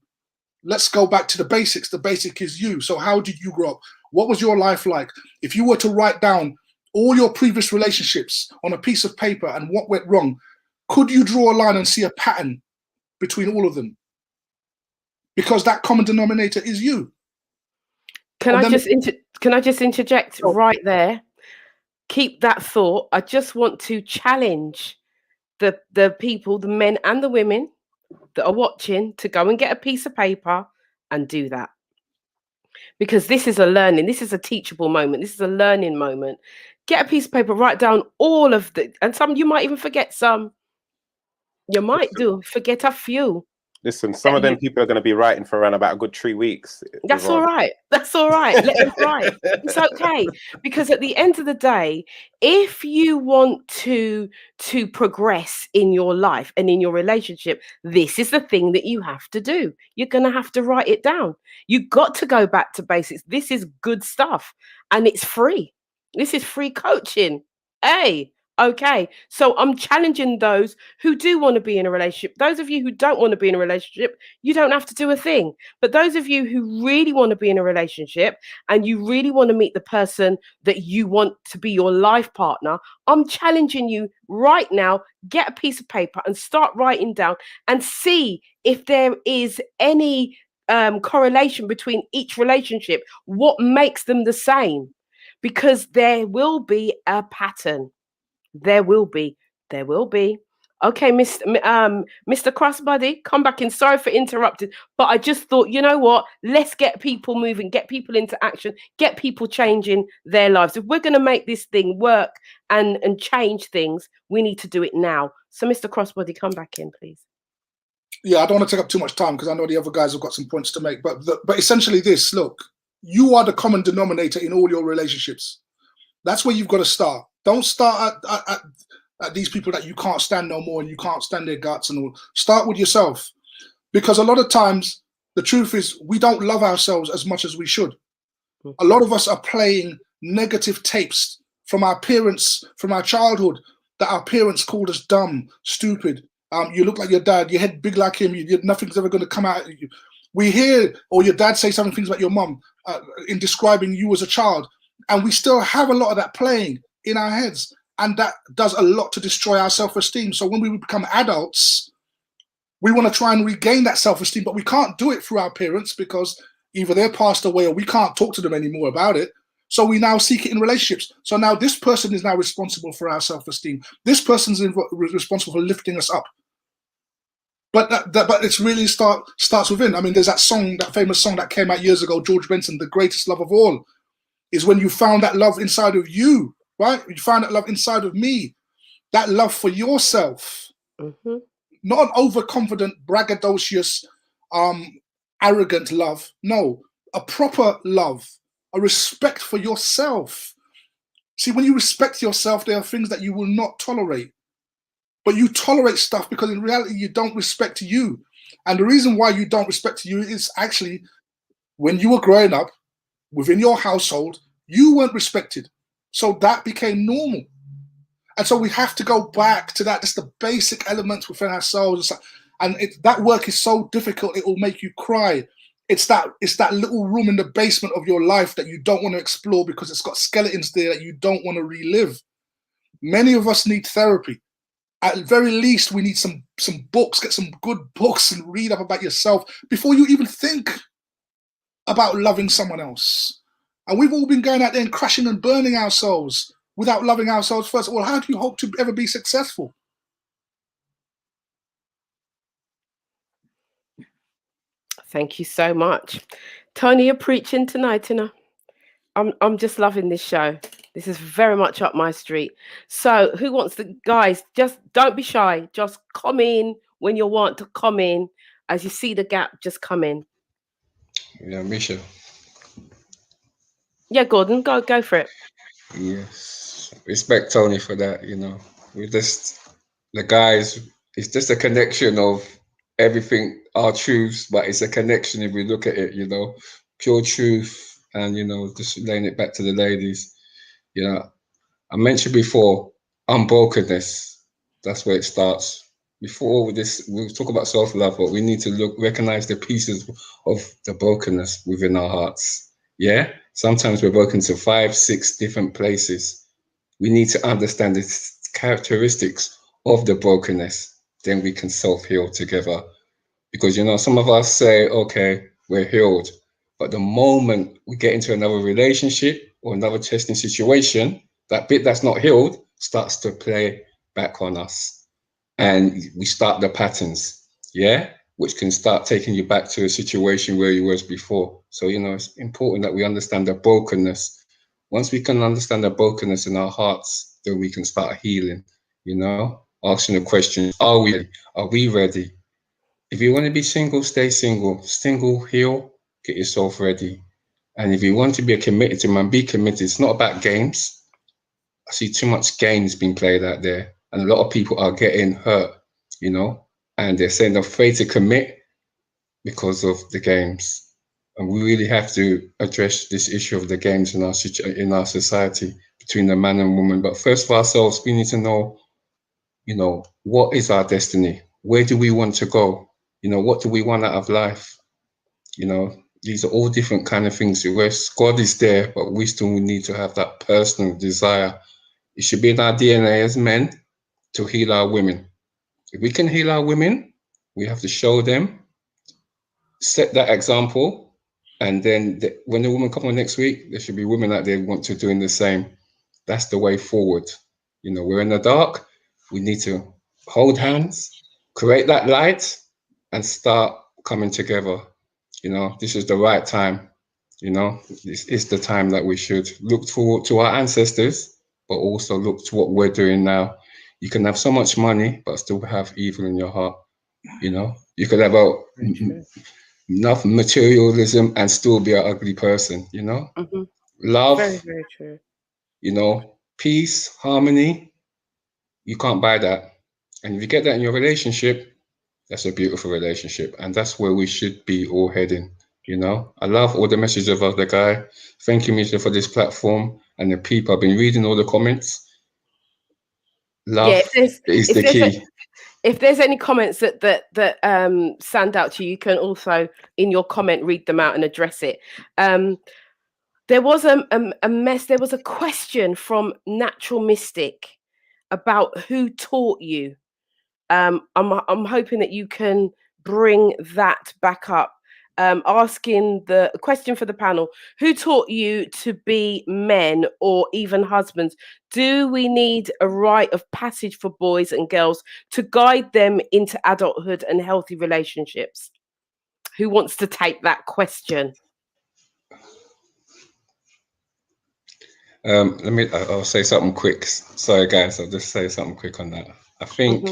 Let's go back to the basics. The basic is you. So how did you grow up? What was your life like? If you were to write down all your previous relationships on a piece of paper and what went wrong, could you draw a line and see a pattern between all of them? Because that common denominator is you. Can I just interject right there? Keep that thought. I just want to challenge the people, the men and the women that are watching, to go and get a piece of paper and do that. Because this is a teachable moment. This is a learning moment. Get a piece of paper, write down all of and some you might even forget some. You might forget a few. Listen, some of them people are going to be writing for around about a good 3 weeks. That's all right. That's all right. Let them write. It's okay. Because at the end of the day, if you want to progress in your life and in your relationship, this is the thing that you have to do. You're going to have to write it down. You've got to go back to basics. This is good stuff. And it's free. This is free coaching. Hey, Okay, so I'm challenging those who do want to be in a relationship. Those of you who don't want to be in a relationship, you don't have to do a thing. But those of you who really want to be in a relationship and you really want to meet the person that you want to be your life partner, I'm challenging you right now, get a piece of paper and start writing down and see if there is any correlation between each relationship, what makes them the same, because there will be a pattern. There will be. There will be. Okay, Mr. Crossbody, come back in. Sorry for interrupting, but I just thought, you know what? Let's get people moving, get people into action, get people changing their lives. If we're going to make this thing work and change things, we need to do it now. So, Mr. Crossbody, come back in, please. Yeah, I don't want to take up too much time because I know the other guys have got some points to make. But essentially this, look, you are the common denominator in all your relationships. That's where you've got to start. Don't start at these people that you can't stand no more and you can't stand their guts and all. Start with yourself. Because a lot of times, the truth is we don't love ourselves as much as we should. A lot of us are playing negative tapes from our parents, from our childhood, that our parents called us dumb, stupid. You look like your dad, your head big like him, nothing's ever going to come out of you. We hear, or your dad say some things about your mum in describing you as a child. And we still have a lot of that playing in our heads. And that does a lot to destroy our self-esteem. So when we become adults, we want to try and regain that self-esteem, but we can't do it through our parents because either they're passed away or we can't talk to them anymore about it. So we now seek it in relationships. So now this person is now responsible for our self-esteem. This person's responsible for lifting us up. But it's really starts within. I mean, there's that song, that famous song that came out years ago, George Benson, The Greatest Love of All, is when you found that love inside of you, right? You found that love inside of me, that love for yourself, not an overconfident, braggadocious, arrogant love. No, a proper love, a respect for yourself. See, when you respect yourself, there are things that you will not tolerate. But you tolerate stuff because in reality, you don't respect you. And the reason why you don't respect you is actually when you were growing up within your household, you weren't respected. So that became normal. And so we have to go back to that, just the basic elements within ourselves. And that work is so difficult, it will make you cry. It's that little room in the basement of your life that you don't want to explore because it's got skeletons there that you don't want to relive. Many of us need therapy. At the very least, we need some books, get some good books and read up about yourself before you even think about loving someone else. And we've all been going out there and crashing and burning ourselves without loving ourselves first. Well, how do you hope to ever be successful? Thank you so much. Tony, you're preaching tonight, you know. I'm just loving this show. This is very much up my street. So who wants to, guys, just don't be shy. Just come in when you want to come in. As you see the gap, just come in. Yeah, Misha. Yeah, Gordon, go for it. Yes. Respect Tony for that, you know. We just, the guys, it's just a connection of everything, our truths, but it's a connection if we look at it, you know, pure truth. And, you know, just laying it back to the ladies, you know, I mentioned before, unbrokenness. That's where it starts. Before this, we'll talk about self-love, but we need to recognize the pieces of the brokenness within our hearts. Yeah? Sometimes we're broken to 5, 6 different places. We need to understand the characteristics of the brokenness. Then we can self-heal together. Because, you know, some of us say, okay, we're healed. But the moment we get into another relationship or another testing situation, that bit that's not healed starts to play back on us. And we start the patterns, yeah, which can start taking you back to a situation where you was before. So, you know, it's important that we understand the brokenness. Once we can understand the brokenness in our hearts, then we can start healing, you know, asking the question, are we ready? Are we ready? If you want to be single, stay single. Single, heal, get yourself ready. And if you want to be a committed to man, be committed. It's not about games. I see too much games being played out there. And a lot of people are getting hurt, you know, and they're saying they're afraid to commit because of the games. And we really have to address this issue of the games in our society, between the man and woman. But first for ourselves, we need to know, you know, what is our destiny? Where do we want to go? You know, what do we want out of life? You know, these are all different kind of things. Where God is there, but we still need to have that personal desire. It should be in our DNA as men to heal our women. If we can heal our women, we have to show them, set that example, and then when the woman come on next week, there should be women out there who want to doing the same. That's the way forward. You know, we're in the dark. We need to hold hands, create that light, and start coming together. You know, this is the right time. You know, this is the time that we should look forward to our ancestors, but also look to what we're doing now. You can have so much money, but still have evil in your heart. You know, you could have enough materialism and still be an ugly person. You know, love, Very, very true. you know, peace, harmony. You can't buy that. And if you get that in your relationship, that's a beautiful relationship. And that's where we should be all heading. You know, I love all the messages of the guy. Thank you, Misha, for this platform and the people. I've been reading all the comments. Love is the key. If there's any comments that stand out to you, you can also in your comment read them out and address it. There was there was a question from Natural Mystic about who taught you. I'm hoping that you can bring that back up. Asking the question for the panel: who taught you to be men or even husbands? Do we need a rite of passage for boys and girls to guide them into adulthood and healthy relationships? Who wants to take that question? I'll say something quick. Sorry, guys, I'll just say something quick on that. I think,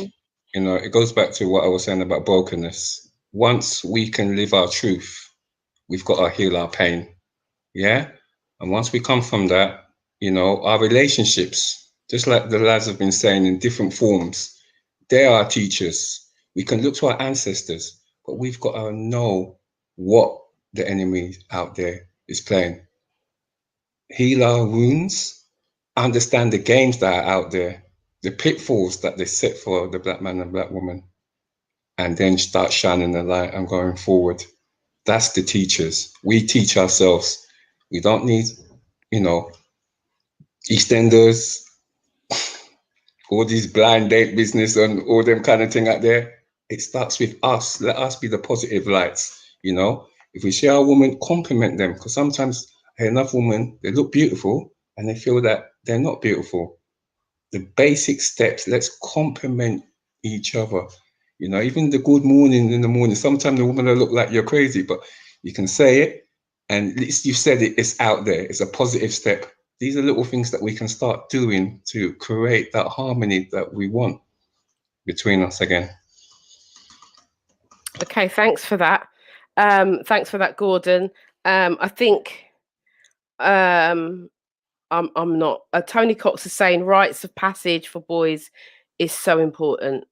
you know, it goes back to what I was saying about brokenness. Once we can live our truth, we've got to heal our pain. Yeah. And once we come from that, you know, our relationships, just like the lads have been saying in different forms, they are teachers. We can look to our ancestors, but we've got to know what the enemy out there is playing. Heal our wounds, understand the games that are out there, the pitfalls that they set for the black man and black woman, and then start shining the light and going forward. That's the teachers. We teach ourselves. We don't need, you know, EastEnders, all these blind date business and all them kind of thing out there. It starts with us. Let us be the positive lights, you know. If we see our woman, compliment them, because sometimes I hear enough women, they look beautiful and they feel that they're not beautiful. The basic steps, let's compliment each other. You know, even the good morning in the morning, sometimes the woman will look like you're crazy, but you can say it, and at least you've said it, it's out there. It's a positive step. These are little things that we can start doing to create that harmony that we want between us again. Okay, thanks for that. Thanks for that, Gordon. I think I'm not. Tony Cox is saying rites of passage for boys is so important.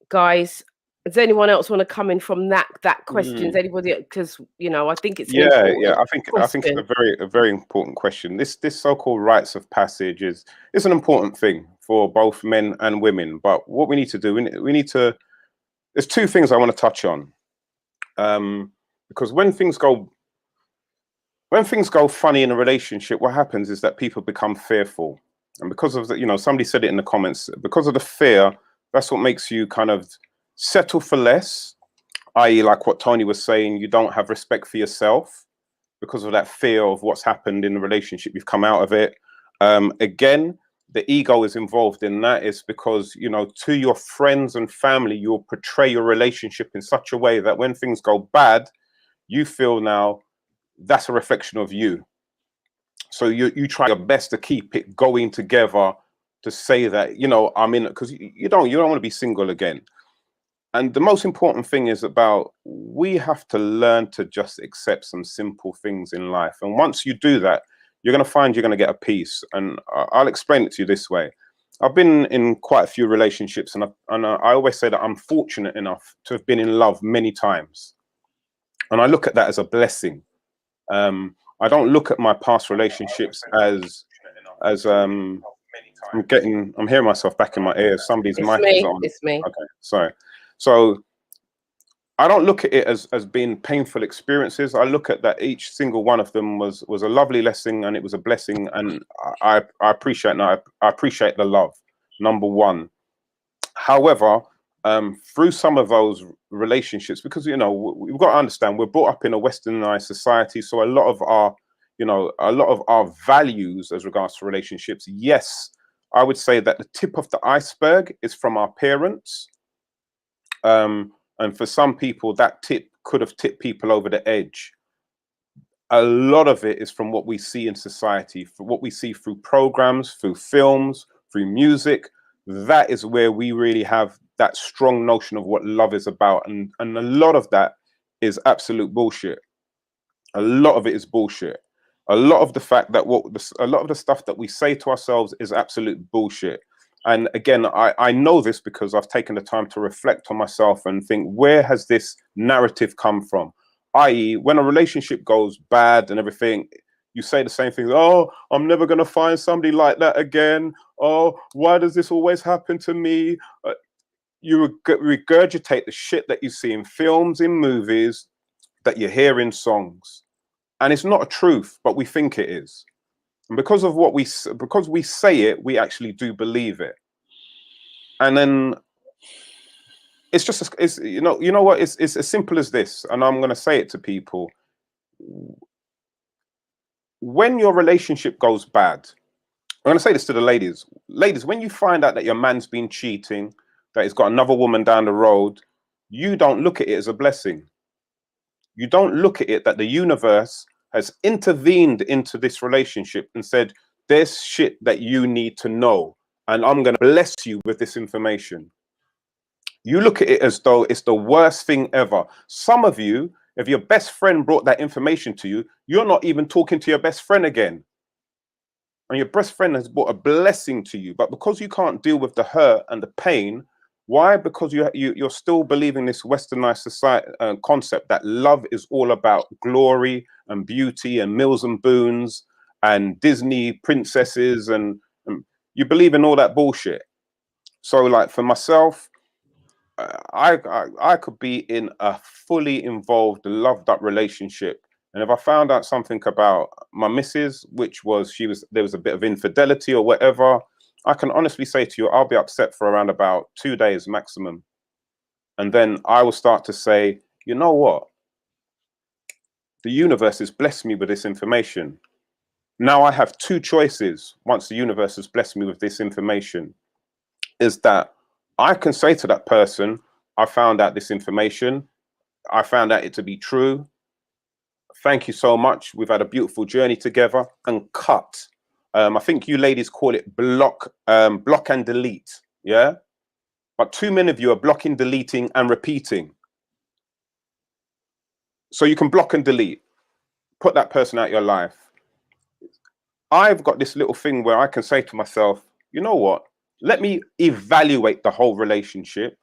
Guys, does anyone else want to come in from that question? Is anybody? Because you know, I think it's I think it's a very important question. This so-called rites of passage is an important thing for both men and women. But what we need to do, we need to. There's two things I want to touch on, because when things go funny in a relationship, what happens is that people become fearful, and because of the, you know, somebody said it in the comments, because of the fear, that's what makes you kind of settle for less, i.e. like what Tony was saying, you don't have respect for yourself because of that fear of what's happened in the relationship. You've come out of it. Again, the ego is involved in that. Is because, you know, to your friends and family, you'll portray your relationship in such a way that when things go bad, you feel now that's a reflection of you. So you try your best to keep it going together, to say that, you know, I'm in it, because you don't want to be single again. And the most important thing is about, we have to learn to just accept some simple things in life. And once you do that, you're going to find you're going to get a peace. And I'll explain it to you this way. I've been in quite a few relationships, and I always say that I'm fortunate enough to have been in love many times. And I look at that as a blessing. I don't look at my past relationships as I'm hearing myself back in my ears. Somebody's It's mic is me. on. It's me. Okay, sorry. So I don't look at it as being painful experiences. I look at that each single one of them was a lovely lesson, and it was a blessing, and I appreciate I appreciate the love, number one. However, through some of those relationships, because we've got to understand, we're brought up in a westernized society, so a lot of our values as regards to relationships, yes, I would say that the tip of the iceberg is from our parents. And for some people, that tip could have tipped people over the edge. A lot of it is from what we see in society, for what we see through programs, through films, through music. That is where we really have that strong notion of what love is about. And a lot of that is absolute bullshit. A lot of it is bullshit. A lot of the fact that a lot of the stuff that we say to ourselves is absolute bullshit. And again, I know this because I've taken the time to reflect on myself and think, where has this narrative come from? I.e., when a relationship goes bad and everything, you say the same thing. Oh, I'm never going to find somebody like that again. Oh, why does this always happen to me? You regurgitate the shit that you see in films, in movies, that you hear in songs. And it's not a truth, but we think it is. And because we say it, we actually do believe it. And then it's just, you know what? It's as simple as this. And I'm going to say it to people. When your relationship goes bad, I'm going to say this to the ladies. Ladies, when you find out that your man's been cheating, that he's got another woman down the road, you don't look at it as a blessing. You don't look at it that the universe has intervened into this relationship and said, there's shit that you need to know, and I'm going to bless you with this information. You look at it as though it's the worst thing ever. Some of you, if your best friend brought that information to you, you're not even talking to your best friend again. And your best friend has brought a blessing to you. But because you can't deal with the hurt and the pain, why? Because you're still believing this westernized society concept that love is all about glory and beauty and Mills and Boons and Disney princesses, and you believe in all that bullshit. So, like, for myself, I could be in a fully involved, loved up relationship, and if I found out something about my missus, which was there was a bit of infidelity or whatever, I can honestly say to you, I'll be upset for around about 2 days maximum. And then I will start to say, you know what? The universe has blessed me with this information. Now I have two choices once the universe has blessed me with this information. Is that I can say to that person, I found out this information. I found out it to be true. Thank you so much. We've had a beautiful journey together, and cut. I think you ladies call it block and delete. Yeah. But too many of you are blocking, deleting, and repeating. So you can block and delete. Put that person out your life. I've got this little thing where I can say to myself, you know what? Let me evaluate the whole relationship.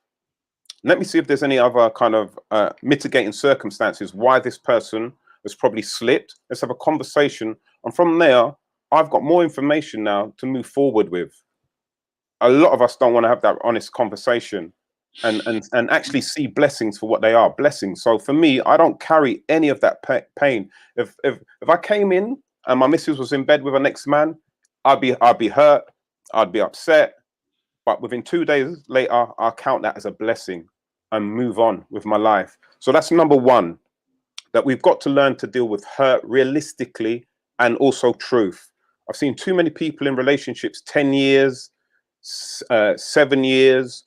Let me see if there's any other kind of mitigating circumstances why this person has probably slipped. Let's have a conversation. And from there, I've got more information now to move forward with. A lot of us don't want to have that honest conversation and actually see blessings for what they are, blessings. So for me, I don't carry any of that pain. If I came in and my missus was in bed with her next man, I'd be hurt, I'd be upset. But within 2 days later, I'll count that as a blessing and move on with my life. So that's number one, that we've got to learn to deal with hurt realistically and also truth. I've seen too many people in relationships 10 years, 7 years,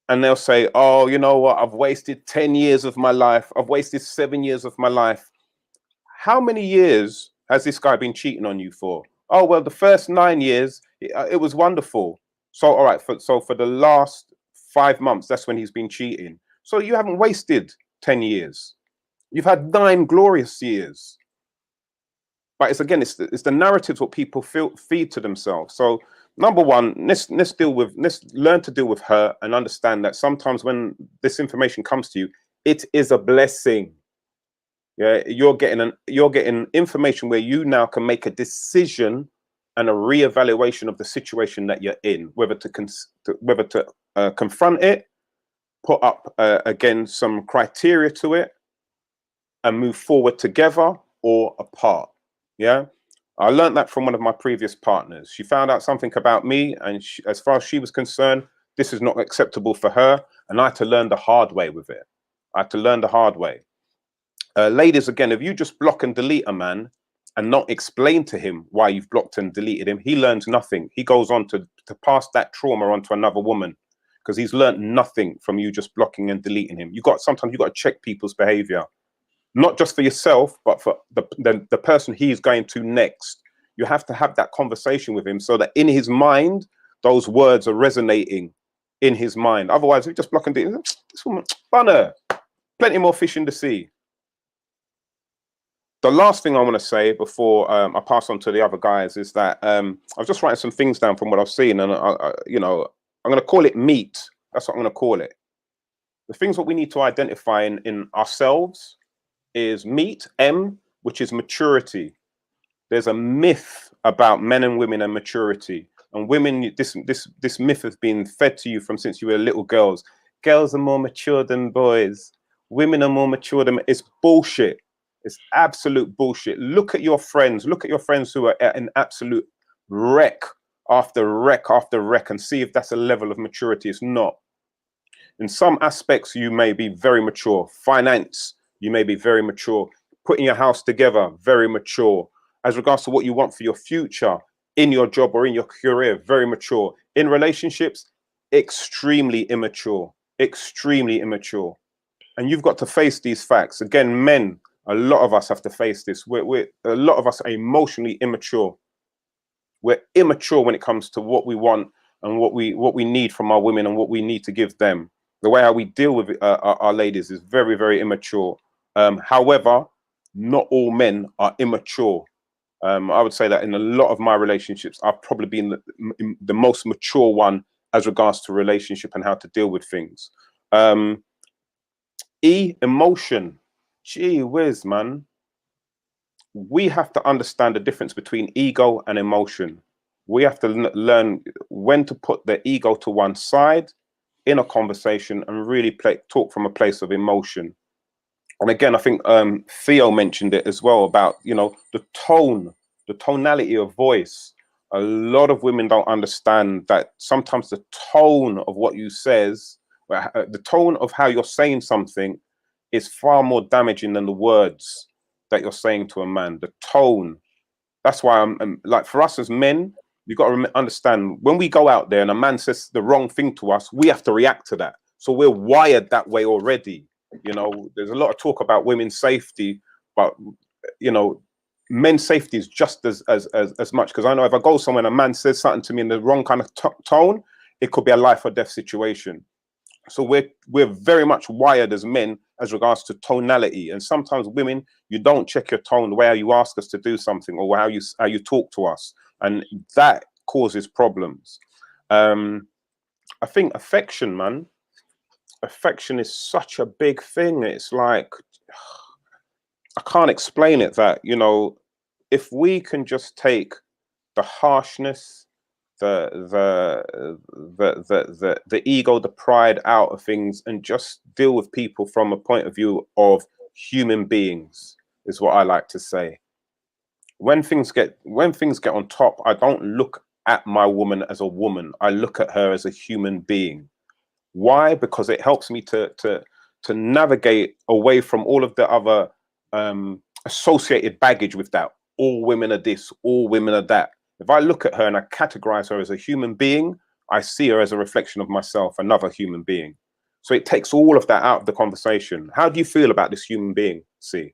and they'll say, oh, you know what? I've wasted 10 years of my life. I've wasted 7 years of my life. How many years has this guy been cheating on you for? Oh, well, the first 9 years, it was wonderful. So, all right, so for the last 5 months, that's when he's been cheating. So you haven't wasted 10 years. You've had 9 glorious years. But it's the narratives what people feed to themselves. So number one, let's learn to deal with her and understand that sometimes when this information comes to you, it is a blessing. Yeah, you're getting information where you now can make a decision and a reevaluation of the situation that you're in, whether to confront it, put up again some criteria to it, and move forward together or apart. Yeah, I learned that from one of my previous partners. She found out something about me, and as far as she was concerned, this is not acceptable for her, and I had to learn the hard way with it. I had to learn the hard way. Ladies, again, if you just block and delete a man and not explain to him why you've blocked and deleted him, he learns nothing. He goes on to pass that trauma on to another woman because he's learned nothing from you just blocking and deleting him. Sometimes you got to check people's behavior, not just for yourself, but for the person he's going to next. You have to have that conversation with him so that in his mind, those words are resonating in his mind. Otherwise, if you just block and delete, this woman, bunner, plenty more fish in the sea. The last thing I want to say before I pass on to the other guys is that I was just writing some things down from what I've seen, and I'm going to call it meat. That's what I'm going to call it. The things that we need to identify in ourselves is meat, M, which is maturity. There's a myth about men and women and maturity, and women. This myth has been fed to you from since you were little girls. Girls are more mature than boys. Women are more mature than. It's bullshit. It's absolute bullshit. Look at your friends. Look at your friends who are at an absolute wreck after wreck after wreck, and see if that's a level of maturity. It's not. In some aspects, you may be very mature. Finance, you may be very mature. Putting your house together, very mature. As regards to what you want for your future, in your job or in your career, very mature. In relationships, extremely immature. Extremely immature. And you've got to face these facts. Again, men, a lot of us have to face this. A lot of us are emotionally immature. We're immature when it comes to what we want and what we need from our women and what we need to give them. The way how we deal with our ladies is very, very immature. However, not all men are immature. I would say that in a lot of my relationships, I've probably been the most mature one as regards to relationship and how to deal with things. Emotion. Gee whiz, man. We have to understand the difference between ego and emotion. We have to learn when to put the ego to one side in a conversation and really talk from a place of emotion. And again, I think Theo mentioned it as well about, the tonality of voice. A lot of women don't understand that sometimes the tone of what you says, the tone of how you're saying something is far more damaging than the words that you're saying to a man. The tone. That's why I'm like, for us as men, you've got to understand when we go out there and a man says the wrong thing to us, we have to react to that. So we're wired that way already. There's a lot of talk about women's safety, but men's safety is just as much. Because I know if I go somewhere and a man says something to me in the wrong kind of tone, it could be a life or death situation. So we're very much wired as men as regards to tonality. And sometimes women, you don't check your tone the way how you ask us to do something or how you talk to us, and that causes problems. I think affection, man. Affection is such a big thing. It's like, I can't explain it. That if we can just take the harshness, the ego, the pride out of things, and just deal with people from a point of view of human beings, is what I like to say. When things get on top, I don't look at my woman as a woman. I look at her as a human being. Why? Because it helps me to navigate away from all of the other associated baggage with that. All women are this, all women are that. If I look at her and I categorize her as a human being, I see her as a reflection of myself, another human being. So it takes all of that out of the conversation. How do you feel about this human being? See,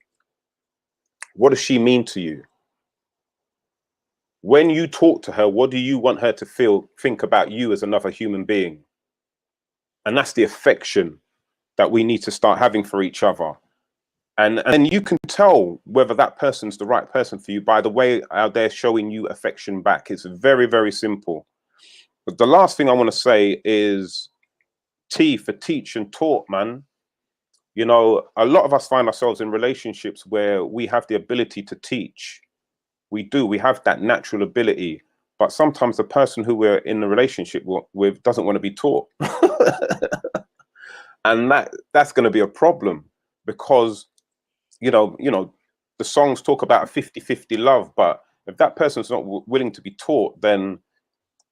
what does she mean to you? When you talk to her, what do you want her to think about you as another human being? And that's the affection that we need to start having for each other. And you can tell whether that person's the right person for you by the way how they're showing you affection back. It's very, very simple. But the last thing I want to say is T for teach and taught, man. You know, a lot of us find ourselves in relationships where we have the ability to teach. We have that natural ability, but sometimes the person who we're in the relationship with doesn't want to be taught. And that's going to be a problem, because, you know, the songs talk about a 50-50 love, but if that person's not willing to be taught, then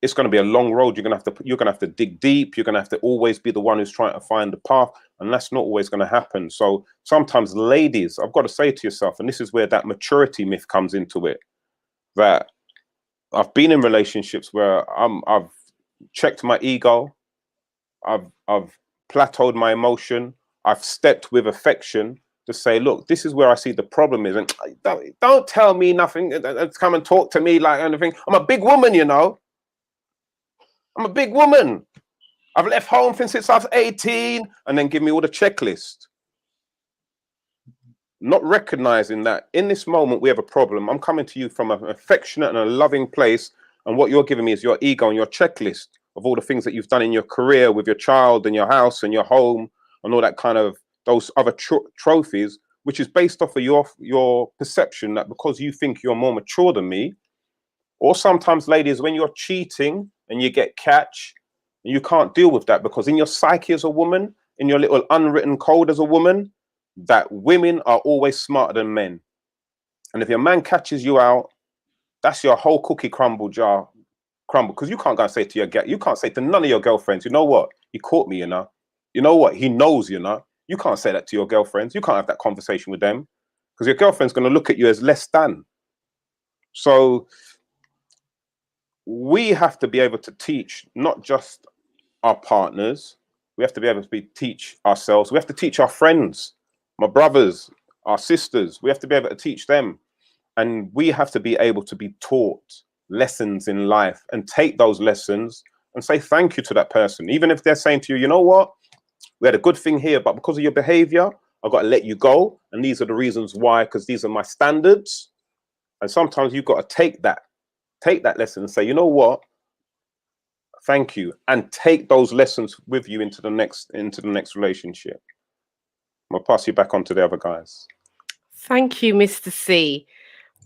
it's going to be a long road. You're going to have to dig deep. You're going to have to always be the one who's trying to find the path, and that's not always going to happen. So sometimes, ladies, I've got to say to yourself, and this is where that maturity myth comes into it, that I've been in relationships where I've checked my ego, I've plateaued my emotion, I've stepped with affection to say, look, this is where I see the problem is, and don't tell me nothing. Come and talk to me like anything. I'm a big woman, you know. I'm a big woman. I've left home since I was 18, and then give me all the checklist. Not recognizing that in this moment we have a problem. I'm coming to you from an affectionate and a loving place, and what you're giving me is your ego and your checklist of all the things that you've done in your career, with your child and your house and your home and all that kind of those other trophies, which is based off of your perception that because you think you're more mature than me. Or sometimes, ladies, when you're cheating and you get catch, and you can't deal with that because in your psyche as a woman, in your little unwritten code as a woman, that women are always smarter than men. And if your man catches you out, that's your whole cookie crumble, because you can't go and say to you can't say to none of your girlfriends, you know what, he caught me, you know. You know what, he knows, you know. You can't say that to your girlfriends. You can't have that conversation with them, because your girlfriend's going to look at you as less than. So we have to be able to teach not just our partners. We have to be able to teach ourselves. We have to teach our friends, my brothers, our sisters. We have to be able to teach them. And we have to be able to be taught lessons in life and take those lessons and say thank you to that person. Even if they're saying to you, you know what, we had a good thing here, but because of your behavior, I've got to let you go. And these are the reasons why, because these are my standards. And sometimes you've got to take that lesson and say, you know what, thank you, and take those lessons with you into the next relationship. I'm gonna pass you back on to the other guys. Thank you, Mr. C.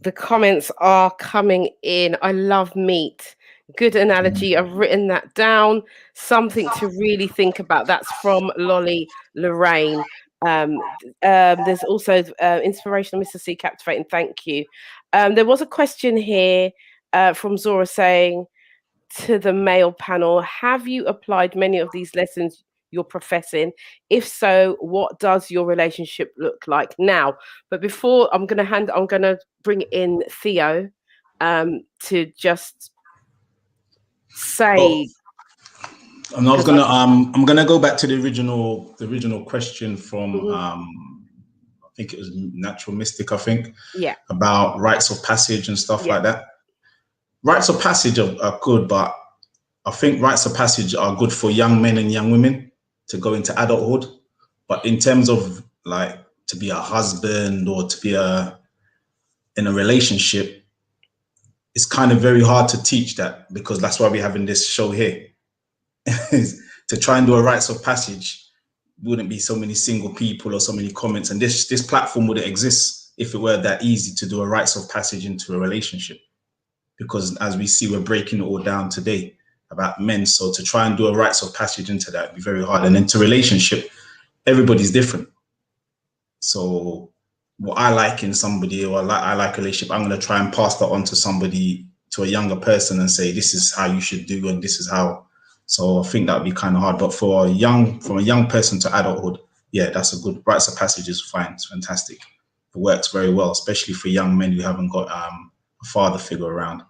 The comments are coming in. I love meat. Good analogy. I've written that down. Something to really think about. That's from Lolly Lorraine. There's also inspirational, Mr. C, captivating. Thank you. There was a question here from Zora saying to the male panel, have you applied many of these lessons you're professing? If so, what does your relationship look like now? But before I'm going to bring in Theo to just say. And I was gonna I'm gonna go back to the original question from I think it was Natural Mystic, I think. Yeah. About rites of passage and stuff like that. Rites of passage are good, but I think rites of passage are good for young men and young women to go into adulthood. But in terms of like to be a husband or to be in a relationship, it's kind of very hard to teach that, because that's why we're having this show here. To try and do a rites of passage wouldn't be so many single people or so many comments, and this platform wouldn't exist if it were that easy to do a rites of passage into a relationship, because as we see, we're breaking it all down today about men. So to try and do a rites of passage into that would be very hard. And into relationship, everybody's different. So what I like in somebody, or I like a relationship, I'm going to try and pass that on to somebody, to a younger person, and say, this is how you should do, and this is how. So I think that would be kind of hard. But from a young person to adulthood, yeah, that's a good rites of passage is fine. It's fantastic. It works very well, especially for young men who haven't got a father figure around.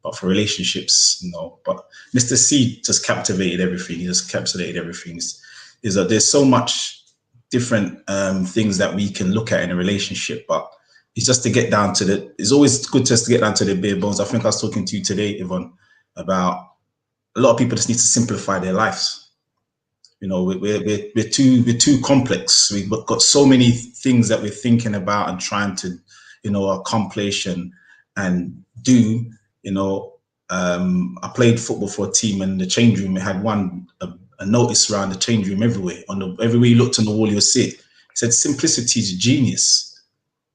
But for relationships, no. But Mr. C just captivated everything. He just captivated everything. Is that there's so much different things that we can look at in a relationship, but it's just to get down to it's always good just to get down to the bare bones. I think I was talking to you today, Yvonne, about a lot of people just need to simplify their lives. You know, we're too complex. We've got so many things that we're thinking about and trying to, accomplish and do. I played football for a team, and the change room, it had a notice around the change room everywhere. Everywhere you looked on the wall, you'll see it. said simplicity is genius.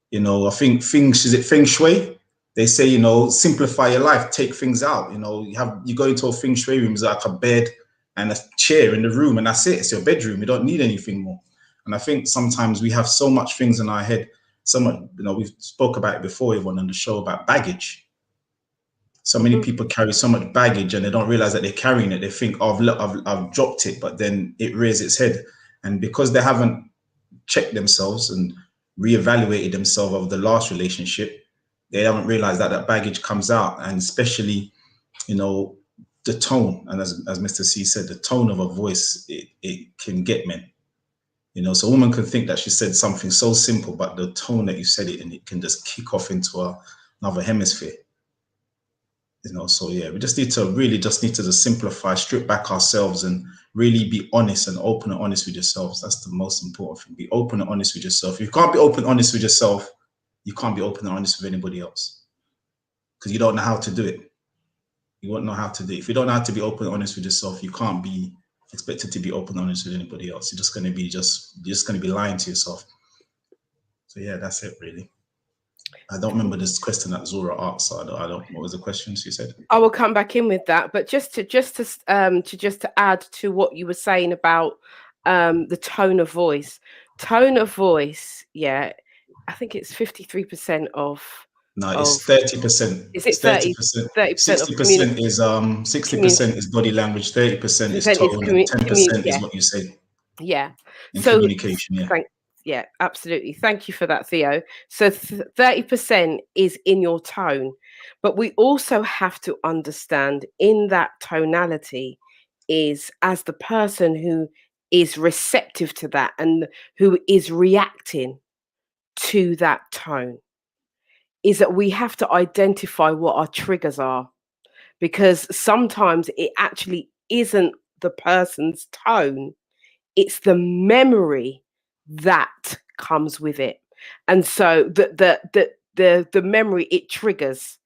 You know, I think is it feng shui? They say, you know, simplify your life, take things out. You know, you go into a feng shui room, it's like a bed and a chair in the room, and that's it. It's your bedroom. You don't need anything more. And I think sometimes we have so much things in our head. You know, we've spoke about it before, even on the show, about baggage. So many people carry so much baggage and they don't realize that they're carrying it. They think, oh, look, I've dropped it, but then it rears its head. And because they haven't checked themselves and reevaluated themselves of the last relationship, they haven't realized that that baggage comes out. And especially, you know, the tone, and as Mr. C said, the tone of a voice, it can get men. You know, so a woman can think that she said something so simple, but the tone that you said it in, it can just kick off into another hemisphere. You know, so yeah, we just need to just simplify, strip back ourselves and really be honest and open and honest with yourselves. That's the most important thing. Be open and honest with yourself. If you can't be open and honest with yourself, you can't be open and honest with anybody else, because you don't know how to do it. You won't know how to do it. If you don't know how to be open and honest with yourself, you can't be expected to be open and honest with anybody else. You're just going to be lying to yourself. So yeah, that's it really. I don't remember this question that Zora asked. So I don't. What was the question she said? I will come back in with that, but just to add to what you were saying about the tone of voice. Tone of voice, yeah, I think it's 53% of. No, it's 30%. Is it 30%? 60% is 60% is body language, 30% is tone, and 10% is what you say. Yeah. In communication, yeah. Yeah, absolutely. Thank you for that, Theo. So 30% is in your tone, but we also have to understand in that tonality is as the person who is receptive to that and who is reacting to that tone, is that we have to identify what our triggers are, because sometimes it actually isn't the person's tone, it's the memory that comes with it. And so the memory it triggers,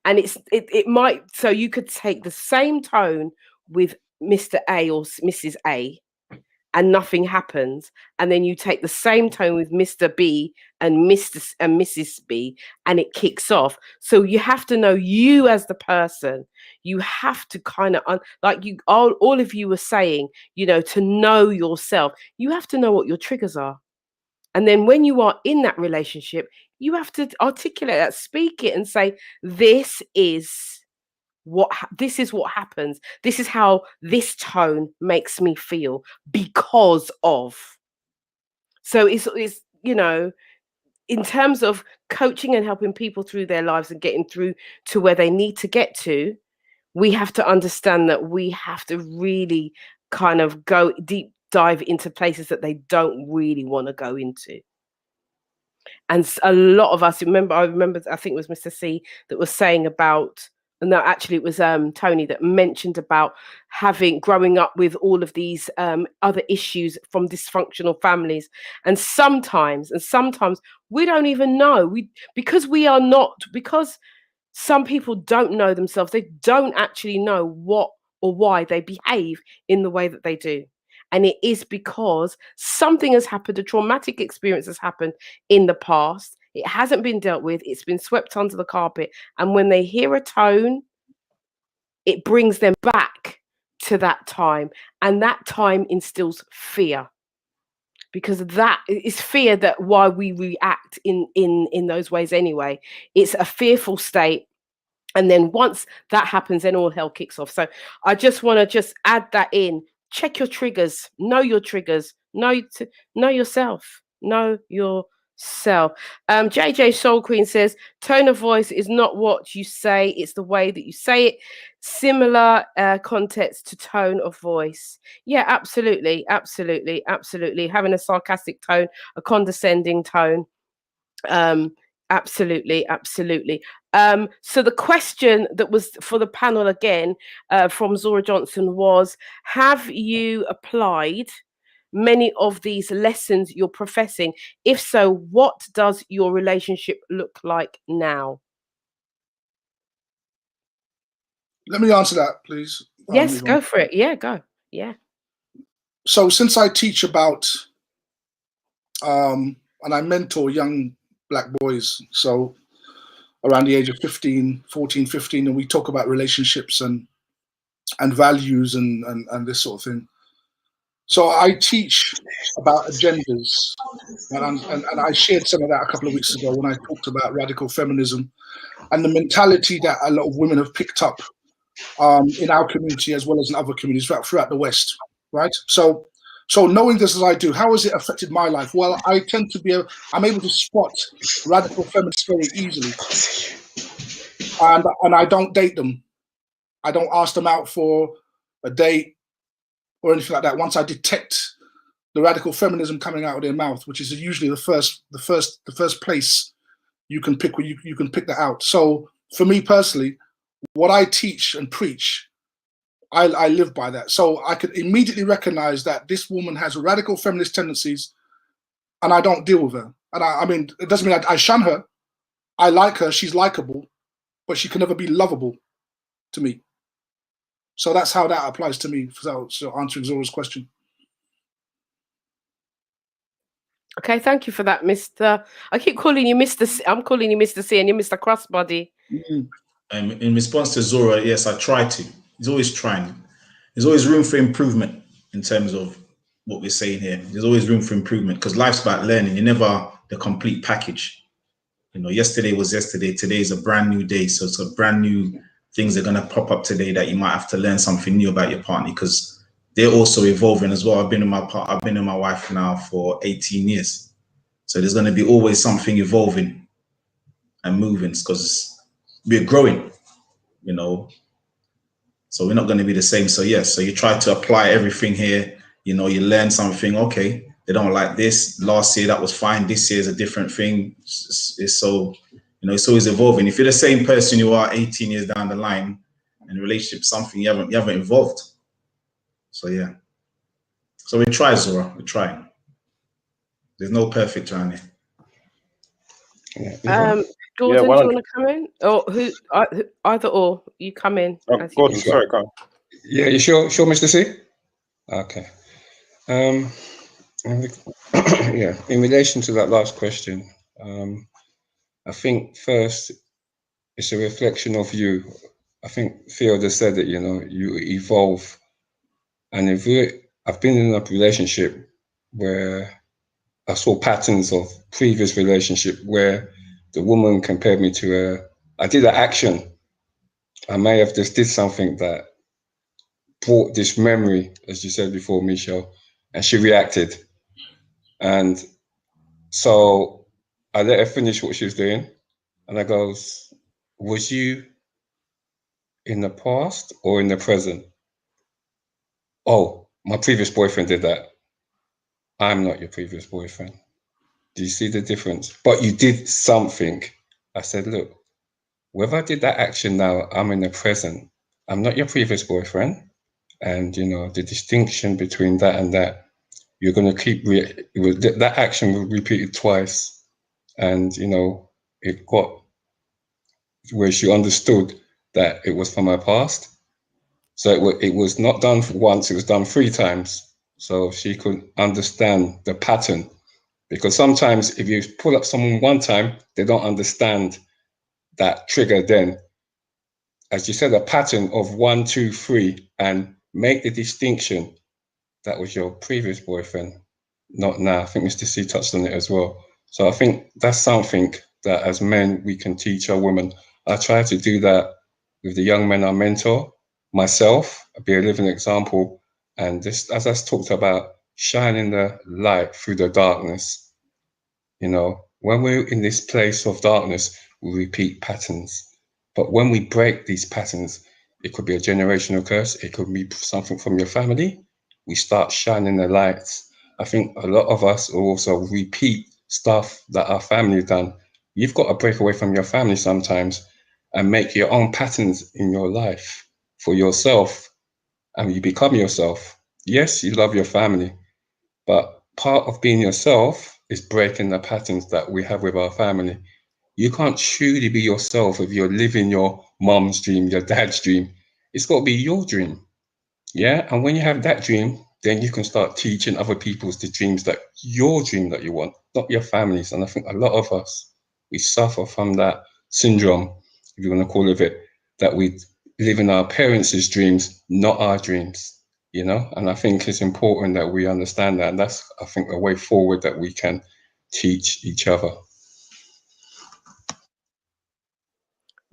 and it might, so you could take the same tone with Mr. A or Mrs. A and nothing happens, and then you take the same tone with Mr. B and Mr. and Mrs. B and it kicks off. So you have to know you as the person. You have to kind of like you all of you were saying, you know, to know yourself. You have to know what your triggers are. And then when you are in that relationship, you have to articulate that, speak it and say, this is what happens. This is how this tone makes me feel because of. So it's you know, in terms of coaching and helping people through their lives and getting through to where they need to get to, we have to understand that we have to really kind of go deep dive into places that they don't really want to go into. And a lot of us, I remember, I think it was Mr. C that was saying about, no, actually it was Tony that mentioned about growing up with all of these other issues from dysfunctional families. And sometimes we don't even know, because some people don't know themselves. They don't actually know what or why they behave in the way that they do. And it is because something has happened, a traumatic experience has happened in the past. It hasn't been dealt with. It's been swept under the carpet. And when they hear a tone, it brings them back to that time. And that time instills fear. Because that is fear, that why we react in those ways anyway. It's a fearful state. And then once that happens, then all hell kicks off. So I just want to add that in. Check your triggers, know your triggers, know yourself, know yourself. JJ Soul Queen says, tone of voice is not what you say, it's the way that you say it. Similar context to tone of voice. Yeah, absolutely. Having a sarcastic tone, a condescending tone. Absolutely. So the question that was for the panel again from Zora Johnson was, have you applied many of these lessons you're professing? If so, what does your relationship look like now? Let me answer that, please. Yes, go for it. Yeah, go. Yeah. So since I teach about and I mentor young black boys. So around the age of 14, 15, and we talk about relationships and values and this sort of thing. So I teach about agendas, and I shared some of that a couple of weeks ago when I talked about radical feminism and the mentality that a lot of women have picked up in our community as well as in other communities throughout the West, right? So knowing this as I do, how has it affected my life? Well, I tend to I'm able to spot radical feminists very easily, and I don't date them. I don't ask them out for a date or anything like that. Once I detect the radical feminism coming out of their mouth, which is usually the first place you can pick you can pick that out. So for me personally, what I teach and preach, I live by that. So I could immediately recognize that this woman has radical feminist tendencies, and I don't deal with her. And I mean, it doesn't mean I shun her. I like her. She's likable, but she can never be lovable to me. So that's how that applies to me. So answering Zora's question. Okay, thank you for that, Mr. I keep calling you Mr. C. I'm calling you Mr. C, and you're Mr. Crossbody. In response to Zora, yes, I try to. He's always trying. There's always room for improvement in terms of what we're saying here. There's always room for improvement because life's about learning. You're never the complete package. You know, yesterday was yesterday. Today is a brand new day. So it's a brand new things are going to pop up today that you might have to learn something new about your partner because they're also evolving as well. I've been with my wife now for 18 years. So there's going to be always something evolving and moving because we're growing, you know. So we're not going to be the same. So yes, so you try to apply everything here. You know, you learn something. Okay, they don't like this. Last year that was fine. This year is a different thing. It's so, you know, it's always evolving. If you're the same person you are 18 years down the line in a relationship, something you haven't evolved. So yeah. So we try, Zora. We try. There's no perfect around here. Jordan, do you want to come in? Or either or, you come in. Gordon, sorry, go on. Yeah, you sure, Mr. C? Okay. Yeah, in relation to that last question, I think first it's a reflection of you. I think Theo just said it, you know, you evolve. And I've been in a relationship where I saw patterns of previous relationship where the woman compared me to I did an action. I may have just did something that brought this memory, as you said before, Michelle, and she reacted. And so I let her finish what she was doing. And I goes, was you in the past or in the present? Oh, my previous boyfriend did that. I'm not your previous boyfriend. Do you see the difference? But you did something. I said, look, whether I did that action now, I'm in the present. I'm not your previous boyfriend. And, you know, the distinction between that and that, you're going to keep, that action was repeated twice. And, you know, it got where she understood that it was from her past. So it was not done once, it was done 3 times. So she could understand the pattern. Because sometimes if you pull up someone one time, they don't understand that trigger then. As you said, a pattern of 1, 2, 3, and make the distinction that was your previous boyfriend, not now. I think Mr. C touched on it as well. So I think that's something that as men, we can teach our women. I try to do that with the young men I mentor, myself, be a living example. And just as I talked about, shining the light through the darkness. You know, when we're in this place of darkness, we repeat patterns. But when we break these patterns, it could be a generational curse. It could be something from your family. We start shining the lights. I think a lot of us also repeat stuff that our family have done. You've got to break away from your family sometimes and make your own patterns in your life for yourself. And you become yourself. Yes, you love your family, but part of being yourself is breaking the patterns that we have with our family. You can't truly be yourself if you're living your mom's dream, your dad's dream. It's got to be your dream. Yeah. And when you have that dream, then you can start teaching other people's the dreams that your dream that you want, not your family's. And I think a lot of us, we suffer from that syndrome, if you want to call it, that we live in our parents' dreams, not our dreams, you know? And I think it's important that we understand that. And that's, I think, a way forward that we can teach each other.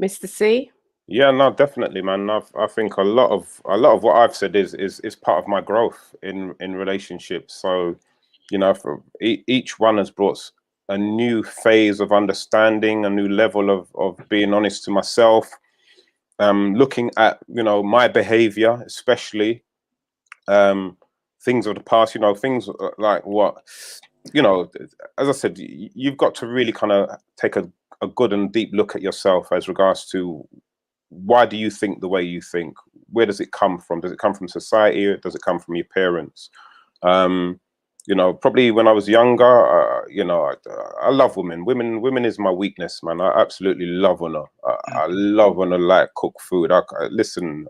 Mr. C? Yeah, no, definitely, man. I think a lot of what I've said is part of my growth in relationships. So, you know, for each one has brought a new phase of understanding, a new level of being honest to myself, looking at, you know, my behavior, especially things of the past, you know, things like what, you know, as I said, you've got to really kind of take a good and deep look at yourself as regards to, why do you think the way you think? Where does it come from? Does it come from society, or does it come from your parents? You know, probably when I was younger, you know, I love women. Women is my weakness, man. I absolutely love on her. I love when I like cook food. Listen,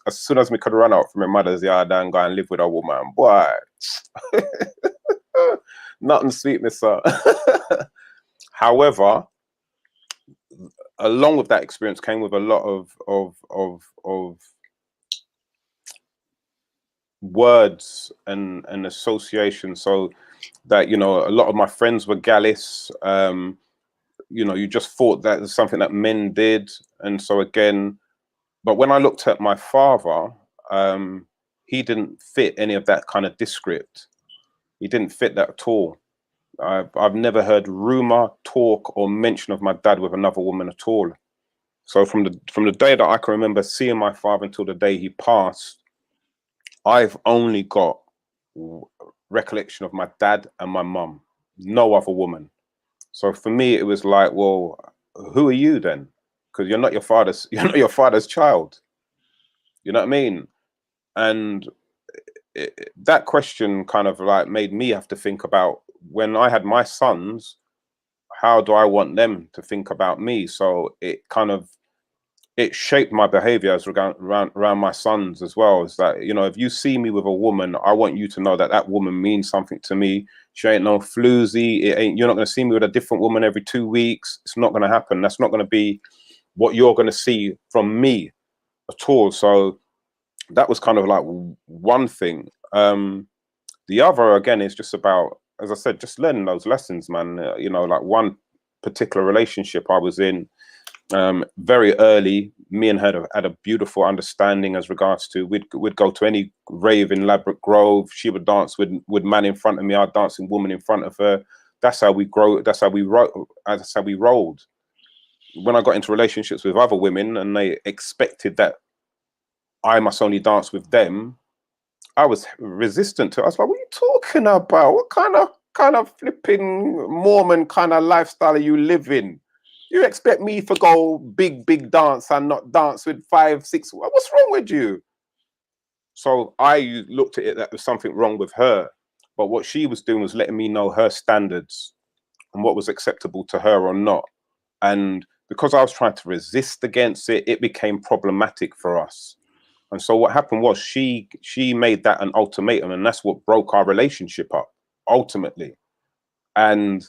as soon as we could run out from my mother's yard and go and live with a woman, boy, nothing sweetness, sir. However, along with that experience came with a lot of words and association. So that, you know, a lot of my friends were gallus. You know, you just thought that was something that men did. And so again, but when I looked at my father, he didn't fit any of that kind of descript. He didn't fit that at all. I've never heard rumor, talk, or mention of my dad with another woman at all. So from the day that I can remember seeing my father until the day he passed, I've only got recollection of my dad and my mum, no other woman. So for me, it was like, well, who are you then? Because you're not your father's child. You know what I mean? And that question kind of like made me have to think about, when I had my sons, how do I want them to think about me? So it kind of, it shaped my behavior as around my sons as well. Is that, you know, if you see me with a woman, I want you to know that that woman means something to me. She ain't no floozy. You're not going to see me with a different woman every 2 weeks. It's not going to happen. That's not going to be what you're going to see from me at all. So that was kind of like one thing. The other, again, is just about, as I said, just learning those lessons, man. You know, like one particular relationship I was in, very early, me and her had a beautiful understanding as regards to, we'd go to any rave in Ladbroke Grove. She would dance with man in front of me, I'd dance with woman in front of her. That's how we grow. That's how we rolled. When I got into relationships with other women and they expected that I must only dance with them, I was resistant to it. I was like, what are you talking about? What kind of flipping Mormon kind of lifestyle are you living? You expect me to go big dance and not dance with 5, 6? What's wrong with you? So I looked at it that there was something wrong with her. But what she was doing was letting me know her standards and what was acceptable to her or not. And because I was trying to resist against it, it became problematic for us. And so what happened was she made that an ultimatum, and that's what broke our relationship up, ultimately. And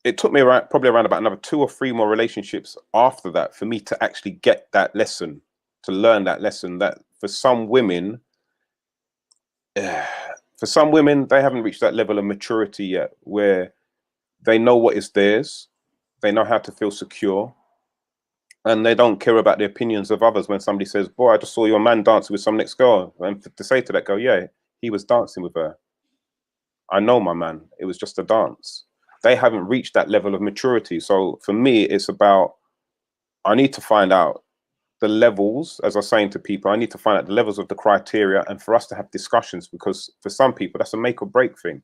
it took me probably around about another 2 or 3 more relationships after that for me to actually get that lesson, to learn that lesson, that for some women, they haven't reached that level of maturity yet where they know what is theirs, they know how to feel secure, and they don't care about the opinions of others. When somebody says, boy, I just saw your man dancing with some next girl, and to say to that girl, yeah, he was dancing with her. I know my man, it was just a dance. They haven't reached that level of maturity. So for me, it's about, I need to find out the levels, as I was saying to people, I need to find out the levels of the criteria, and for us to have discussions, because for some people, that's a make or break thing.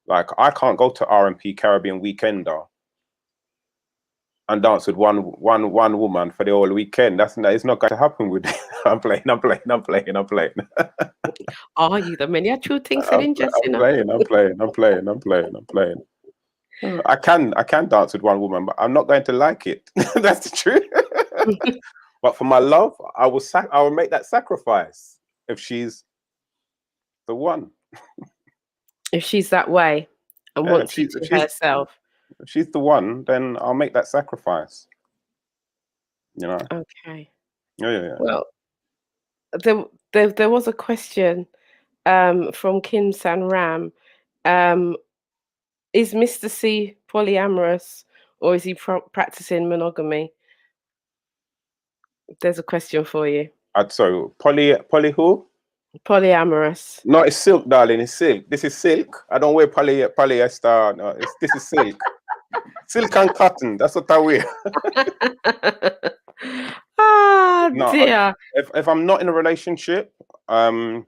Like, I can't go to R&P Caribbean Weekender and dance with one woman for the whole weekend. That is not going to happen with me. I'm playing. Are you the miniature thing selling just I'm playing. I can dance with one woman, but I'm not going to like it. That's the truth. But for my love, I will make that sacrifice if she's the one. If she's that way and Yeah, wants you to herself. If she's the one, then I'll make that sacrifice. You know. Okay. Yeah. Well, there was a question from Kim San Ram. Is Mr. C polyamorous, or is he practicing monogamy? There's a question for you. So poly who? Polyamorous. No, it's silk, darling. It's silk. This is silk. I don't wear polyester. No, this is silk. Silk and cotton. That's what I wear. No, dear. If I'm not in a relationship, I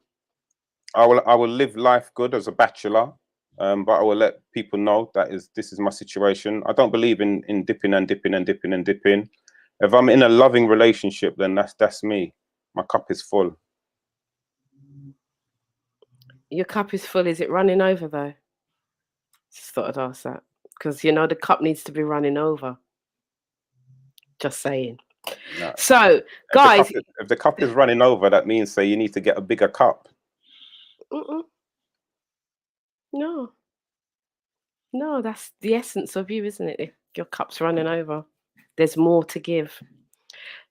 will live life good as a bachelor. But I will let people know that this is my situation. I don't believe in dipping and dipping and dipping and dipping. If I'm in a loving relationship, then that's me. My cup is full. Your cup is full. Is it running over though? Just thought I'd ask that, because you know the cup needs to be running over. Just saying. No. So, guys, if the cup is running over, that means you need to get a bigger cup. No, that's the essence of you, isn't it? If your cup's running over, there's more to give.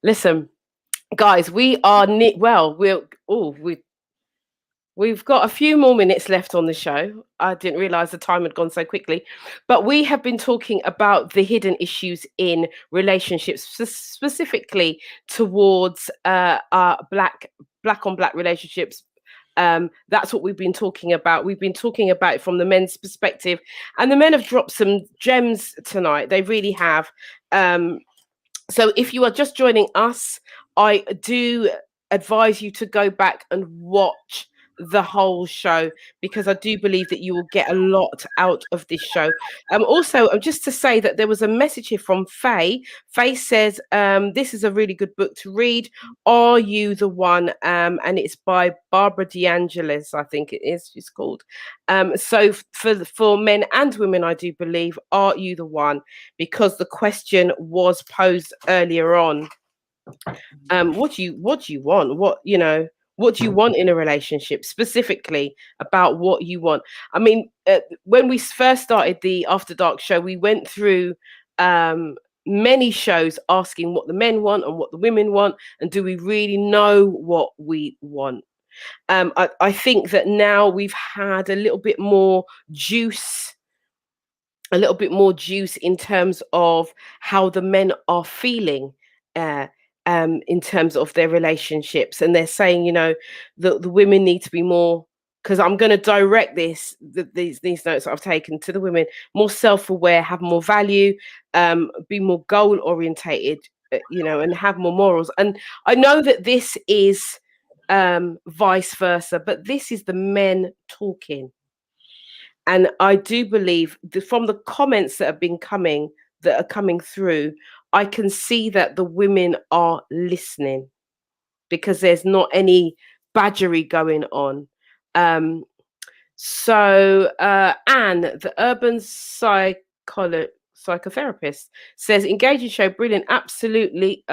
Listen, guys, we are we've got a few more minutes left on the show. I didn't realize the time had gone so quickly, but we have been talking about the hidden issues in relationships, specifically towards black on black relationships. That's what we've been talking about. We've been talking about it from the men's perspective, and the men have dropped some gems tonight. They really have. So if you are just joining us, I do advise you to go back and watch the whole show, because I do believe that you will get a lot out of this show. Also, just to say that there was a message here from Faye. Faye says, this is a really good book to read. Are You the One? And it's by Barbara DeAngelis, I think it is, she's called. So for men and women, I do believe, are you the one? Because the question was posed earlier on. What do you want? What do you want in a relationship, specifically about what you want? I mean, when we first started the After Dark show, we went through many shows asking what the men want and what the women want, and do we really know what we want? I think that now we've had a little bit more juice in terms of how the men are feeling in terms of their relationships, and they're saying, the women need to be more, because I'm going to direct these notes that I've taken to the women, more self-aware, have more value, be more goal orientated, and have more morals. And I know that this is vice versa, but this is the men talking. And I do believe from the comments that are coming through, I can see that the women are listening, because there's not any badgery going on. So Anne, the urban psychotherapist, says, engaging show, brilliant, absolutely.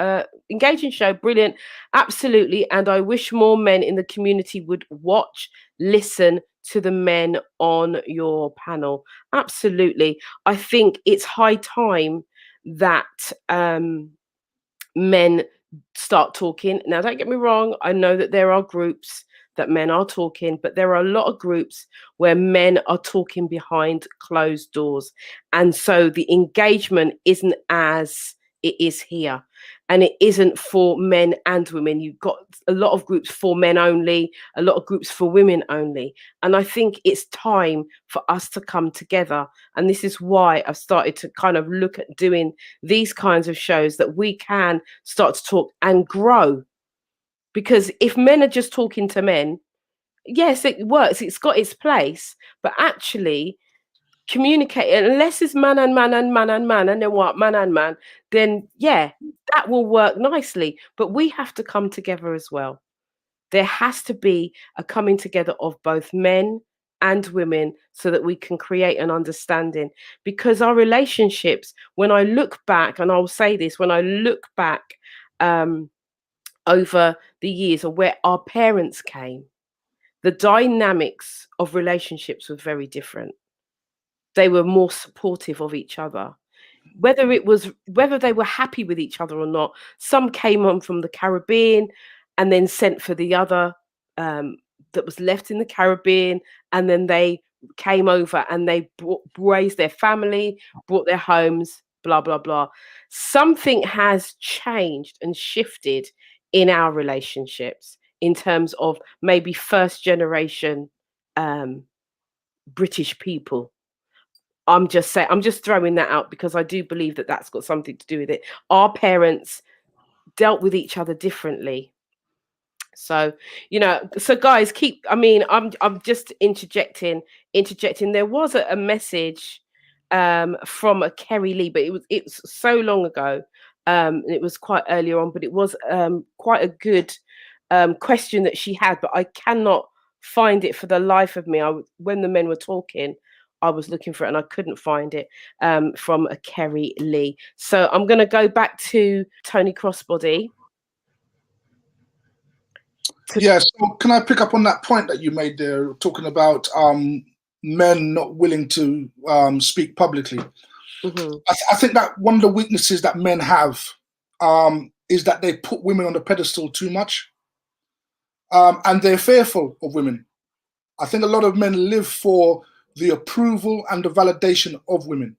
Engaging show, brilliant, absolutely. And I wish more men in the community would watch, listen to the men on your panel. Absolutely. I think it's high time that men start talking. Now, don't get me wrong, I know that there are groups that men are talking, but there are a lot of groups where men are talking behind closed doors, and so the engagement isn't as it is here, and it isn't for men and women. You've got a lot of groups for men only, a lot of groups for women only, and I think it's time for us to come together. And this is why I've started to kind of look at doing these kinds of shows, that we can start to talk and grow. Because if men are just talking to men, yes, it works, it's got its place, but actually communicate, unless it's man and man and man and man, and then what, man and man, then yeah, that will work nicely. But we have to come together as well. There has to be a coming together of both men and women, so that we can create an understanding. Because our relationships, when I look back, and I'll say this, when I look back over the years of where our parents came, the dynamics of relationships were very different. They were more supportive of each other. Whether they were happy with each other or not, some came on from the Caribbean and then sent for the other that was left in the Caribbean, and then they came over and they raised their family, brought their homes, blah, blah, blah. Something has changed and shifted in our relationships in terms of maybe first generation British people. I'm just throwing that out because I do believe that that's got something to do with it. Our parents dealt with each other differently. So, so guys, I'm just interjecting. There was a message from a Kerry Lee, but it was so long ago. It was quite earlier on, but it was quite a good question that she had, but I cannot find it for the life of me. When the men were talking, I was looking for it and I couldn't find it, from a Kerry Lee. So I'm going to go back to Tony Crossbody. Yeah, so can I pick up on that point that you made there, talking about men not willing to speak publicly? Mm-hmm. I think that one of the weaknesses that men have is that they put women on the pedestal too much, and they're fearful of women. I think a lot of men live for the approval and the validation of women.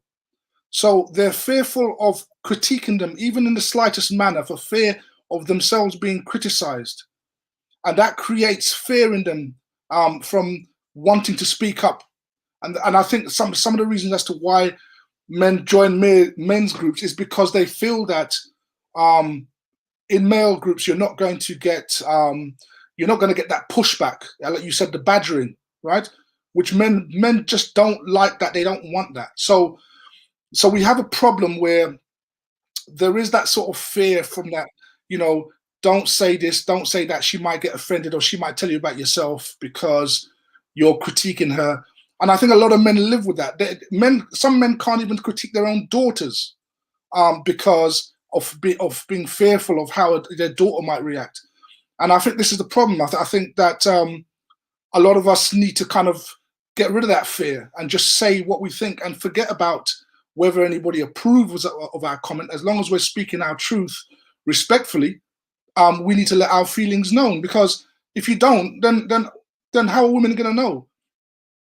So they're fearful of critiquing them, even in the slightest manner, for fear of themselves being criticized. And that creates fear in them from wanting to speak up. And I think some of the reasons as to why men join men's groups is because they feel that in male groups you're not going to get that pushback, like you said, the badgering, right? Which men just don't like that. They don't want that. So we have a problem where there is that sort of fear from that, don't say this, don't say that. She might get offended, or she might tell you about yourself because you're critiquing her. And I think a lot of men live with that. Some men can't even critique their own daughters because of being fearful of how their daughter might react. And I think this is the problem. I think that a lot of us need to kind of get rid of that fear and just say what we think and forget about whether anybody approves of our comment. As long as we're speaking our truth respectfully, we need to let our feelings known, because if you don't, then how are women going to know?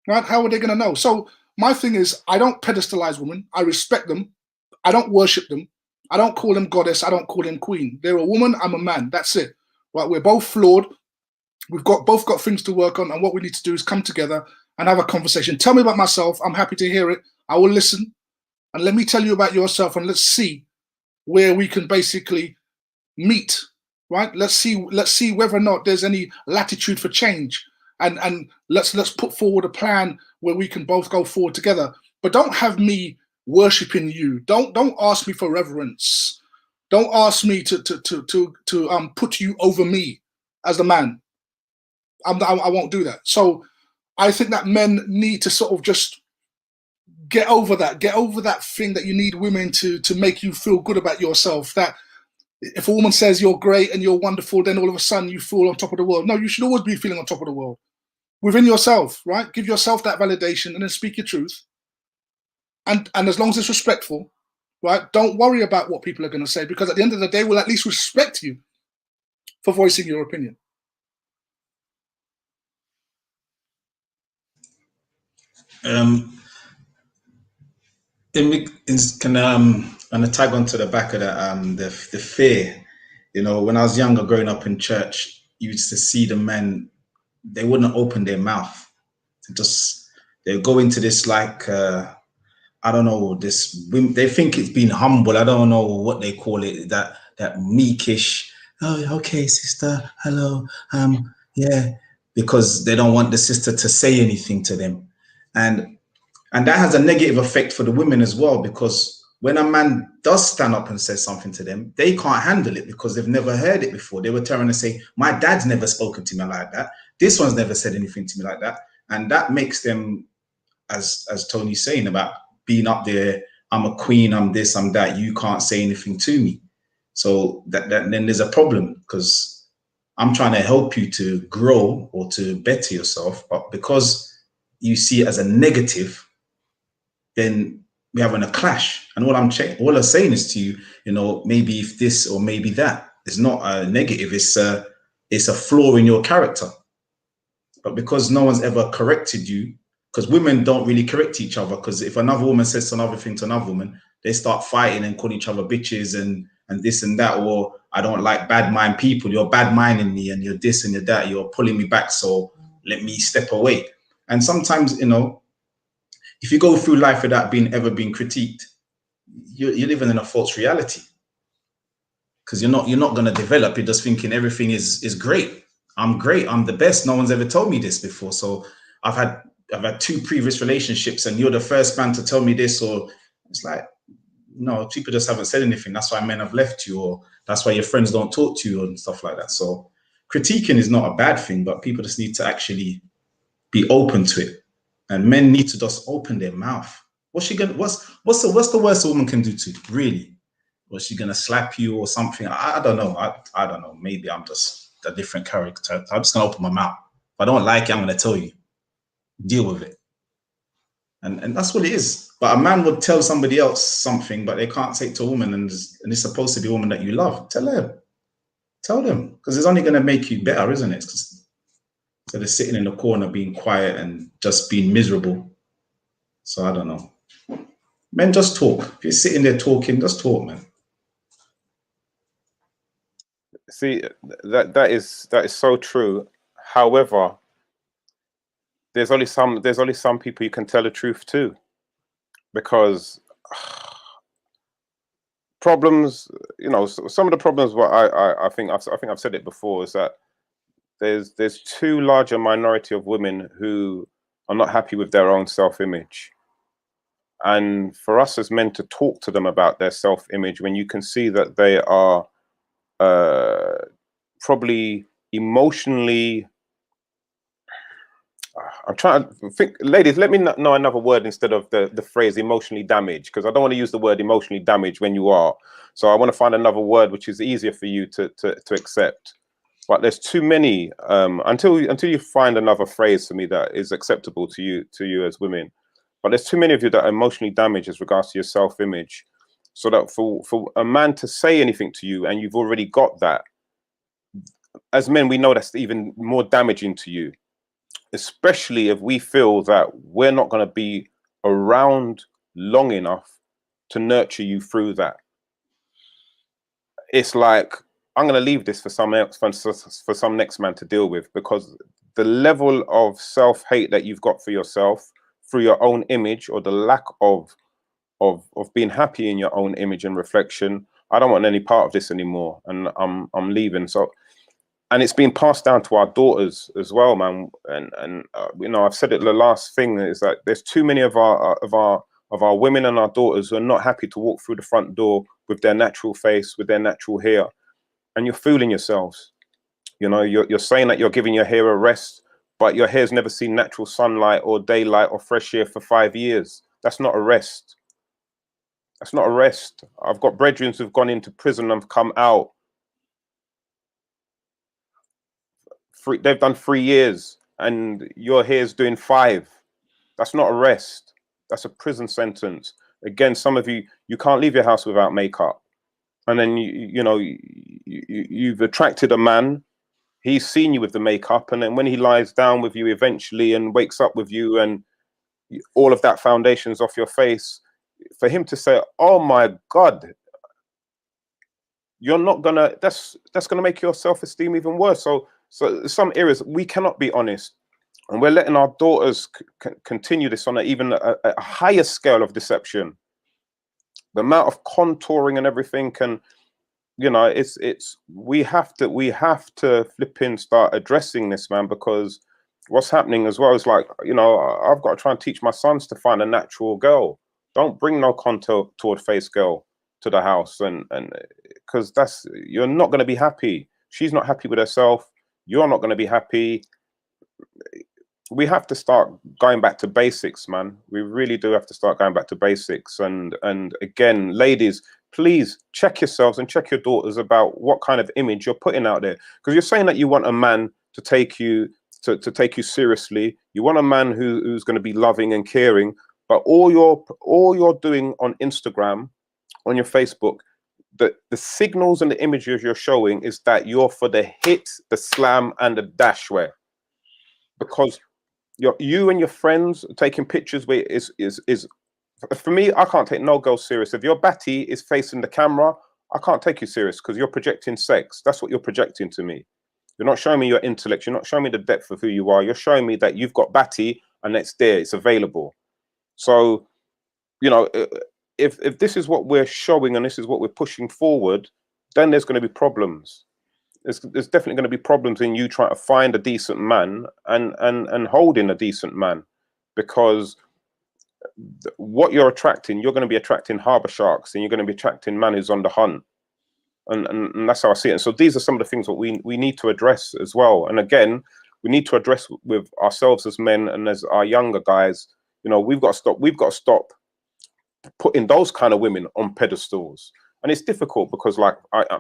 Right? How are they going to know? So my thing is, I don't pedestalize women. I respect them. I don't worship them. I don't call them goddess. I don't call them queen. They're a woman. I'm a man. That's it. Right? We're both flawed. We've both got things to work on, and what we need to do is come together and have a conversation. Tell me about myself. I'm happy to hear it. I will listen, and let me tell you about yourself, and let's see where we can basically meet. Right? Let's see whether or not there's any latitude for change, and let's put forward a plan where we can both go forward together. But don't have me worshiping you. Don't ask me for reverence. Don't ask me to put you over me as the man. I won't do that. So I think that men need to sort of just get over that thing that you need women to make you feel good about yourself. That if a woman says you're great and you're wonderful, then all of a sudden you feel on top of the world. No, you should always be feeling on top of the world within yourself, right? Give yourself that validation and then speak your truth. And as long as it's respectful, right? Don't worry about what people are going to say, because at the end of the day, we'll at least respect you for voicing your opinion. And to tag on to the back of that, the fear. When I was younger, growing up in church, you used to see the men, they wouldn't open their mouth. They'll go into this like, I don't know, they think it's being humble. I don't know what they call it, that meekish, oh, okay, sister, hello, yeah, because they don't want the sister to say anything to them. And that has a negative effect for the women as well, because when a man does stand up and says something to them, they can't handle it because they've never heard it before. They were trying to say, my dad's never spoken to me like that. This one's never said anything to me like that. And that makes them, as Tony's saying about being up there, I'm a queen, I'm this, I'm that, you can't say anything to me. So that then there's a problem, because I'm trying to help you to grow or to better yourself, but because you see it as a negative, then we're having a clash. And all I'm saying is to you, you know, maybe if this or maybe that. It's not a negative, it's a flaw in your character. But because no one's ever corrected you, because women don't really correct each other, because if another woman says another thing to another woman, they start fighting and calling each other bitches and this and that, or I don't like bad mind people, you're bad minding me and you're this and you're that, you're pulling me back, so let me step away. And sometimes, you know, if you go through life without ever being critiqued, you're living in a false reality. Because you're not going to develop. You're just thinking everything is great. I'm great. I'm the best. No one's ever told me this before. So I've had 2 previous relationships, and you're the first man to tell me this. Or it's like, no, people just haven't said anything. That's why men have left you, or that's why your friends don't talk to you and stuff like that. So critiquing is not a bad thing, but people just need to actually be open to it. And men need to just open their mouth. What's the worst a woman can do to you, really? Was she gonna slap you or something? I don't know. I don't know. Maybe I'm just a different character. I'm just gonna open my mouth. If I don't like it, I'm gonna tell you. Deal with it. And that's what it is. But a man would tell somebody else something, but they can't say it to a woman, and it's supposed to be a woman that you love. Tell them. Tell them. Because it's only gonna make you better, isn't it? Instead of sitting in the corner being quiet and just being miserable. So I don't know. Men, just talk. If you're sitting there talking, just talk, man. See, that is so true. However, there's only some people you can tell the truth to, because problems, you know, some of the problems. What I think I've said it before, is that there's too large a minority of women who are not happy with their own self-image, and for us as men to talk to them about their self-image when you can see that they are probably emotionally, I'm trying to think, ladies, let me know another word instead of the phrase emotionally damaged, because I don't want to use the word emotionally damaged when you are. So I want to find another word which is easier for you to accept. But there's too many, until you find another phrase for me that is acceptable to you as women. But there's too many of you that are emotionally damaged as regards to your self-image. So that for a man to say anything to you and you've already got that, as men, we know that's even more damaging to you, especially if we feel that we're not going to be around long enough to nurture you through that. It's like, I'm going to leave this for some else, for some next man to deal with, because the level of self-hate that you've got for yourself through your own image, or the lack of being happy in your own image and reflection, I don't want any part of this anymore, and I'm leaving. So, and it's being passed down to our daughters as well, man. And you know, I've said it. The last thing is that there's too many of our women and our daughters who are not happy to walk through the front door with their natural face, with their natural hair, and you're fooling yourselves. You know, you're saying that you're giving your hair a rest, but your hair's never seen natural sunlight or daylight or fresh air for 5 years. That's not a rest. That's not a rest. I've got brethren who've gone into prison and come out. They've done 3 years and your hair's doing 5. That's not a rest. That's a prison sentence. Again, some of you can't leave your house without makeup. And then you've attracted a man. He's seen you with the makeup, and then when he lies down with you eventually and wakes up with you, and all of that foundation's off your face, for him to say, "Oh my God," you're not gonna. That's gonna make your self-esteem even worse. So some areas we cannot be honest, and we're letting our daughters continue this on even a higher scale of deception. The amount of contouring and everything can. You know, it's we have to flip in, start addressing this, man, because what's happening as well is, like, you know, I've got to try and teach my sons to find a natural girl. Don't bring no contoured face girl to the house, and because you're not going to be happy. She's not happy with herself. You're not going to be happy. We have to start going back to basics, man. We really do have to start going back to basics. And again, ladies, please check yourselves and check your daughters about what kind of image you're putting out there. Because you're saying that you want a man to take you seriously. You want a man who's going to be loving and caring. But all you're doing on Instagram, on your Facebook, the signals and the images you're showing is that you're for the hit, the slam, and the dashware. Because you and your friends taking pictures where is for me, I can't take no girl serious. If your batty is facing the camera, I can't take you serious because you're projecting sex. That's what you're projecting to me. You're not showing me your intellect. You're not showing me the depth of who you are. You're showing me that you've got batty and it's there. It's available. So, you know, if this is what we're showing and this is what we're pushing forward, then there's going to be problems. There's definitely going to be problems in you trying to find a decent man and holding a decent man, because what you're attracting, you're going to be attracting harbor sharks, and you're going to be attracting man who's on the hunt. And that's how I see it. And so these are some of the things that we need to address as well. And again, we need to address with ourselves as men and as our younger guys. You know, we've got to stop putting those kind of women on pedestals. And it's difficult because, like,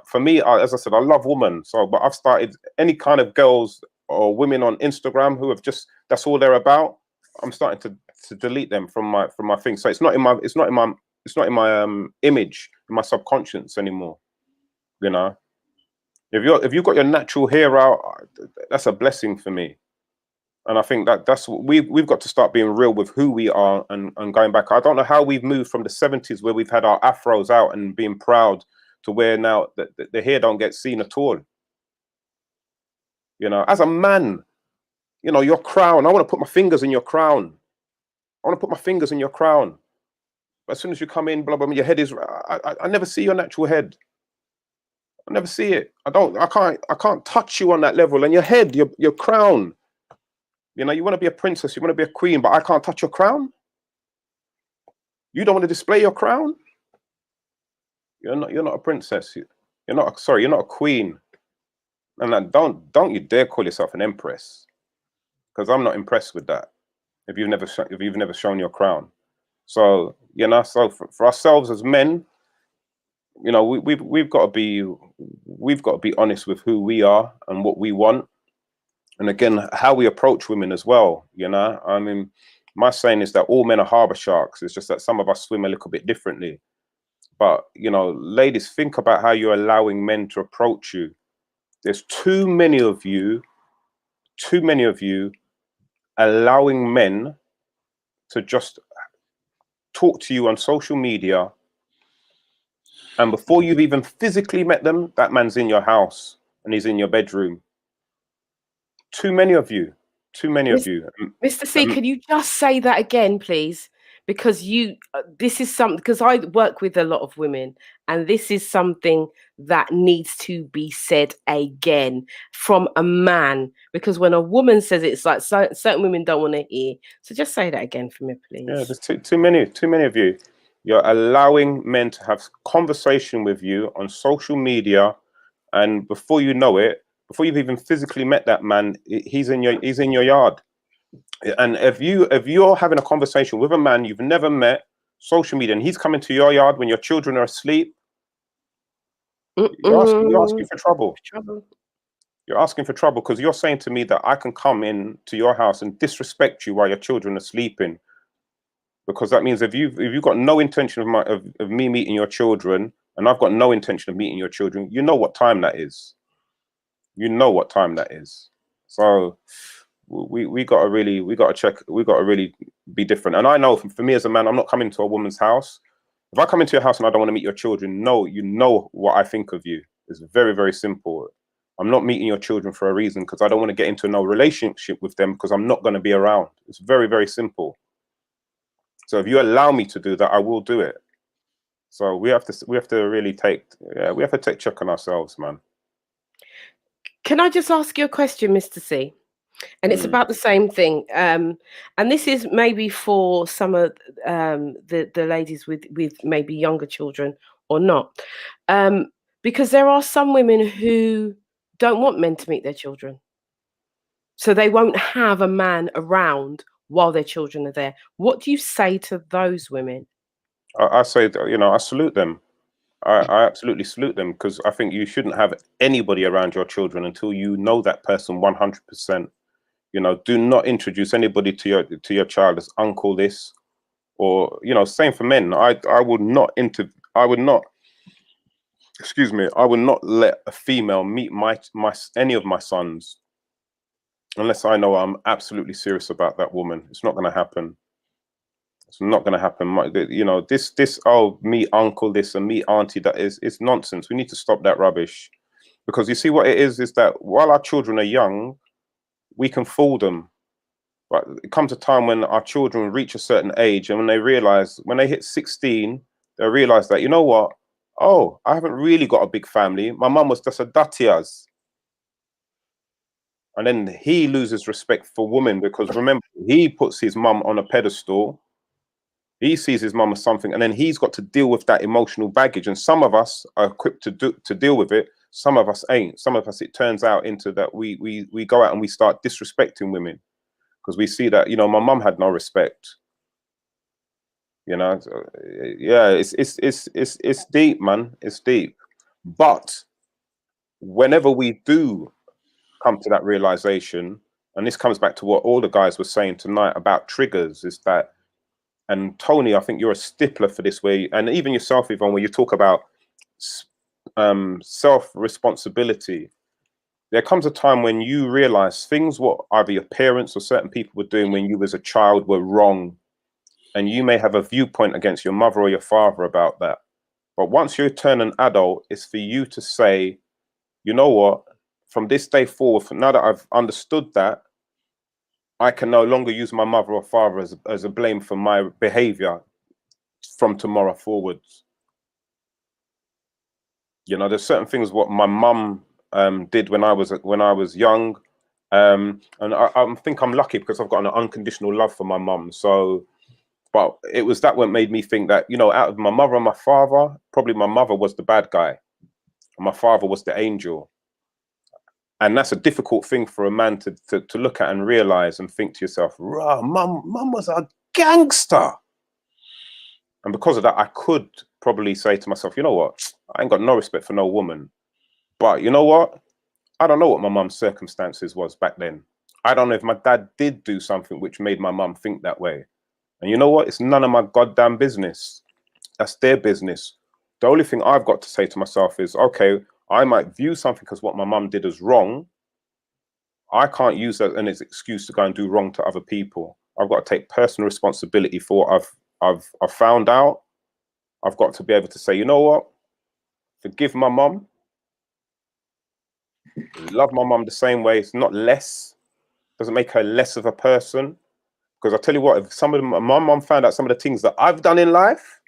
for me, as I said, I love women. So, but I've started any kind of girls or women on Instagram who have just, that's all they're about. I'm starting to delete them from my thing. So it's not in my image, in my subconscious anymore. You know, if you've got your natural hair out, that's a blessing for me. And I think that's what we've got to start being real with who we are and going back. I don't know how we've moved from the 70s where we've had our afros out and being proud to where now the hair don't get seen at all. You know, as a man, you know, your crown, I want to put my fingers in your crown. I want to put my fingers in your crown. But as soon as you come in, blah, blah, blah, your head is, I never see your natural head. I never see it. I can't touch you on that level. And your head, your crown. You know, you want to be a princess, you want to be a queen, but I can't touch your crown. You don't want to display your crown. You're not a princess. You're not a queen. And don't you dare call yourself an empress, because I'm not impressed with that. If you've never shown your crown. So, you know, so for ourselves as men, you know, we've got to be honest with who we are and what we want. And again, how we approach women as well, you know. I mean, my saying is that all men are harbor sharks. It's just that some of us swim a little bit differently. But, you know, ladies, think about how you're allowing men to approach you. There's too many of you allowing men to just talk to you on social media. And before you've even physically met them, that man's in your house and he's in your bedroom. Too many of you. Mr. C, can you just say that again, please? Because this is something, because I work with a lot of women, and this is something that needs to be said again from a man. Because when a woman says it, it's like certain women don't want to hear. So just say that again for me, please. Yeah, there's too many of you. You're allowing men to have conversation with you on social media, and before you know it, before you've even physically met that man, he's in your yard. And if you're having a conversation with a man you've never met, social media, and he's coming to your yard when your children are asleep, you're asking for trouble. You're asking for trouble because you're saying to me that I can come in to your house and disrespect you while your children are sleeping. Because that means if you've got no intention of me meeting your children, and I've got no intention of meeting your children, you know what time that is. You know what time that is. So we got to really be different. And I know for me as a man, I'm not coming to a woman's house. If I come into your house and I don't want to meet your children, no, you know what I think of you. It's very, very simple. I'm not meeting your children for a reason, because I don't want to get into no relationship with them, because I'm not going to be around. It's very, very simple. So if you allow me to do that, I will do it. So we have to really take check on ourselves, man. Can I just ask you a question, Mr. C? And it's about the same thing. And this is maybe for some of the ladies with maybe younger children or not. Because there are some women who don't want men to meet their children. So they won't have a man around while their children are there. What do you say to those women? I say, you know, I salute them. I absolutely salute them, because I think you shouldn't have anybody around your children until you know that person 100%. You know, do not introduce anybody to your child as uncle this, or, you know, same for men. I would not excuse me, I would not let a female meet any of my sons unless I know I'm absolutely serious about that woman. It's not going to happen. It's not going to happen. You know, this oh, meet uncle this and meet auntie that it's nonsense. We need to stop that rubbish, because you see what it is that while our children are young, we can fool them. But it comes a time when our children reach a certain age, and when they hit 16, they realize that, you know what? Oh, I haven't really got a big family. My mum was just a datias. And then he loses respect for women, because remember, he puts his mum on a pedestal. He sees his mum as something, and then he's got to deal with that emotional baggage. And some of us are equipped to deal with it. Some of us ain't. Some of us, it turns out into that we go out and we start disrespecting women, because we see that, you know, my mum had no respect. You know, yeah, it's deep, man. It's deep. But whenever we do come to that realization, and this comes back to what all the guys were saying tonight about triggers, is that, and Tony, I think you're a stickler for this way, and even yourself, Yvonne, where you talk about self-responsibility. There comes a time when you realize things what either your parents or certain people were doing when you was a child were wrong, and you may have a viewpoint against your mother or your father about that. But once you turn an adult, it's for you to say, you know what, from this day forward, now that I've understood that, I can no longer use my mother or father as a blame for my behavior from tomorrow forwards. You know, there's certain things what my mum did when I was young, and I think I'm lucky because I've got an unconditional love for my mum. So, but it was that what made me think that, you know, out of my mother and my father, probably my mother was the bad guy, and my father was the angel. And that's a difficult thing for a man to look at and realize and think to yourself, rah, mum was a gangster. And because of that, I could probably say to myself, you know what, I ain't got no respect for no woman. But you know what? I don't know what my mum's circumstances was back then. I don't know if my dad did do something which made my mum think that way. And you know what? It's none of my goddamn business. That's their business. The only thing I've got to say to myself is, okay, I might view something as what my mum did as wrong. I can't use that as an excuse to go and do wrong to other people. I've got to take personal responsibility for what I've found out. I've got to be able to say, you know what? Forgive my mum. Love my mum the same way. It's not less. Doesn't make her less of a person. Because I tell you what, if my mum found out some of the things that I've done in life,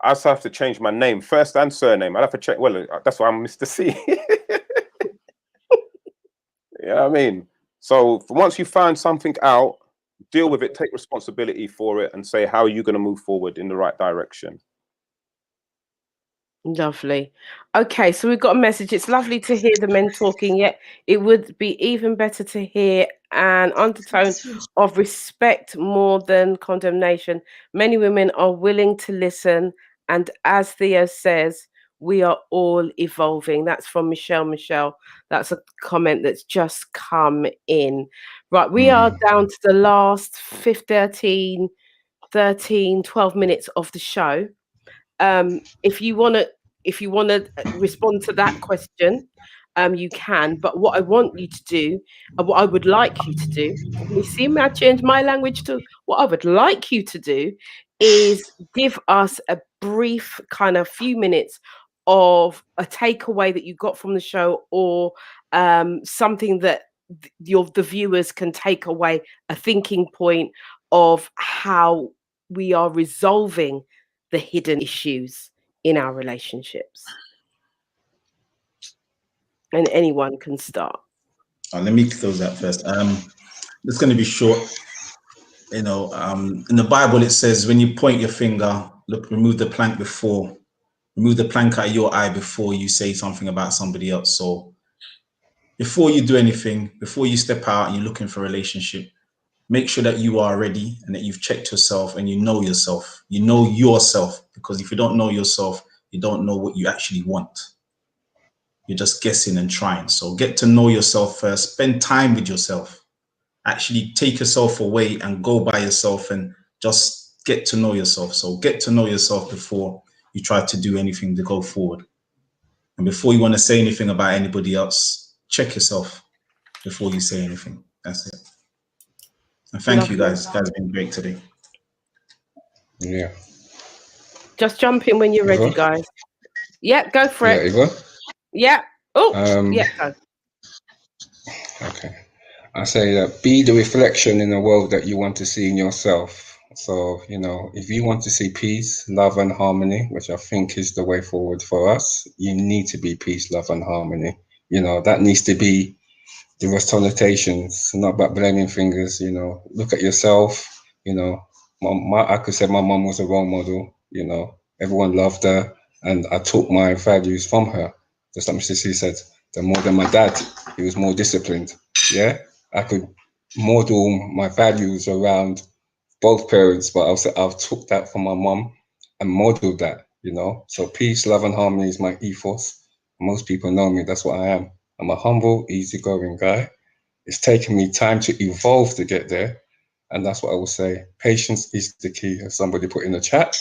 I just have to change my name, first and surname. I'd have to check. Well, that's why I'm Mr. C. You know what I mean? So once you find something out, deal with it, take responsibility for it, and say, how are you going to move forward in the right direction? Lovely. Okay, so we've got a message. It's lovely to hear the men talking, yet it would be even better to hear an undertone of respect more than condemnation. Many women are willing to listen, and as Theo says, we are all evolving. That's from Michelle. That's a comment that's just come in. Right, we are down to the last 12 minutes of the show. If you want to respond to that question, you can. But what I want you to do, and what I would like you to do, you see me, I changed my language to what I would like you to do, is give us a brief kind of few minutes of a takeaway that you got from the show, or something that the viewers can take away, a thinking point of how we are resolving the hidden issues in our relationships. And anyone can start. Let me close that first. It's going to be short. You know, in the Bible it says, when you point your finger, look, remove the plank out of your eye before you say something about somebody else. So before you do anything, before you step out and you're looking for a relationship, make sure that you are ready and that you've checked yourself and you know yourself. You know yourself, because if you don't know yourself, you don't know what you actually want. You're just guessing and trying. So get to know yourself first. Spend time with yourself. Actually take yourself away and go by yourself and just get to know yourself. So get to know yourself before you try to do anything to go forward. And before you want to say anything about anybody else, check yourself before you say anything. That's it. And thank you guys. You guys have been great today. Yeah. Just jump in when you're ready, Eva? guys. Yeah, go for it. Yeah, Eva? Yeah. Oh, yeah, go. Okay. I say that be the reflection in the world that you want to see in yourself. So, you know, if you want to see peace, love and harmony, which I think is the way forward for us, you need to be peace, love and harmony. You know, that needs to be the rest connotations, not about blaming fingers. You know, look at yourself. You know, I could say my mom was a role model. You know, everyone loved her, and I took my values from her. Just like Mr. C said, the more than my dad, he was more disciplined. Yeah, I could model my values around both parents, but I've took that from my mom and modeled that. You know, so peace, love, and harmony is my ethos. Most people know me. That's what I am. I'm a humble, easygoing guy. It's taken me time to evolve to get there. And that's what I will say. Patience is the key, as somebody put in the chat.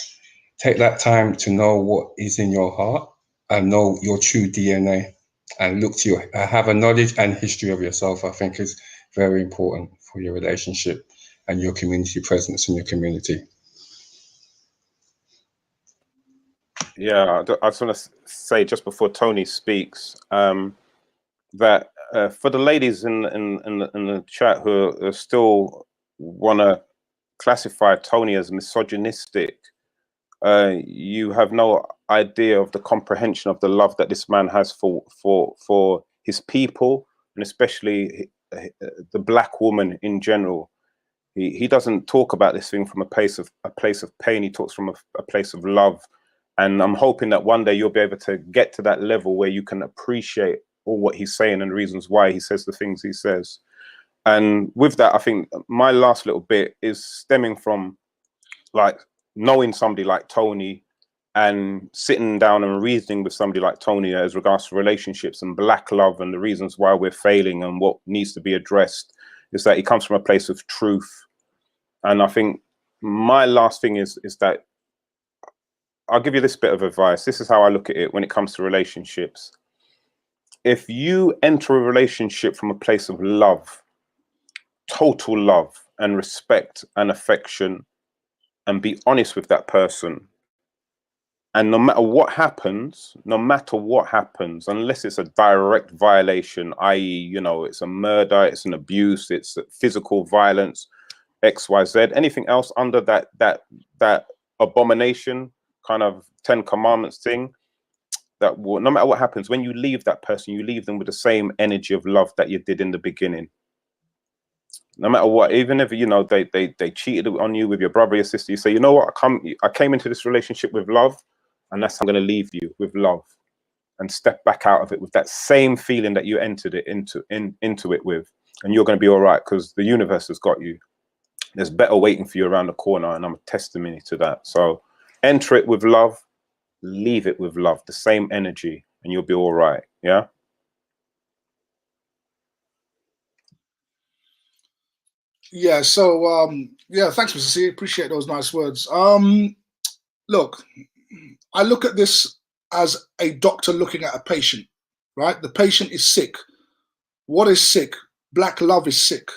Take that time to know what is in your heart and know your true DNA and look to have a knowledge and history of yourself. I think is very important for your relationship and your community presence in your community. Yeah, I just want to say just before Tony speaks that for the ladies in the chat who still want to classify Tony as misogynistic, you have no idea of the comprehension of the love that this man has for his people, and especially the black woman in general. He doesn't talk about this thing from a place of pain. He talks from a place of love. And I'm hoping that one day you'll be able to get to that level where you can appreciate all what he's saying and reasons why he says the things he says. And with that, I think my last little bit is stemming from like knowing somebody like Tony and sitting down and reasoning with somebody like Tony as regards to relationships and black love and the reasons why we're failing and what needs to be addressed, is that he comes from a place of truth. And I think my last thing is that I'll give you this bit of advice. This is how I look at it when it comes to relationships. If you enter a relationship from a place of love, total love and respect and affection, and be honest with that person, and no matter what happens, unless it's a direct violation, i.e., you know, it's a murder, it's an abuse, it's physical violence, XYZ, anything else under that abomination kind of 10 commandments thing, that will, no matter what happens, when you leave that person, you leave them with the same energy of love that you did in the beginning. No matter what, even if, you know, they cheated on you with your brother, your sister, you say, you know what, I came into this relationship with love, and that's how I'm going to leave you, with love, and step back out of it with that same feeling that you entered it into it with, and you're going to be all right, because the universe has got you. There's better waiting for you around the corner, and I'm a testimony to that. So enter it with love, leave it with love, the same energy, and you'll be all right. Yeah. Yeah. So yeah, thanks, Mr. C. Appreciate those nice words. Look, I look at this as a doctor looking at a patient, right? The patient is sick. What is sick? Black love is sick,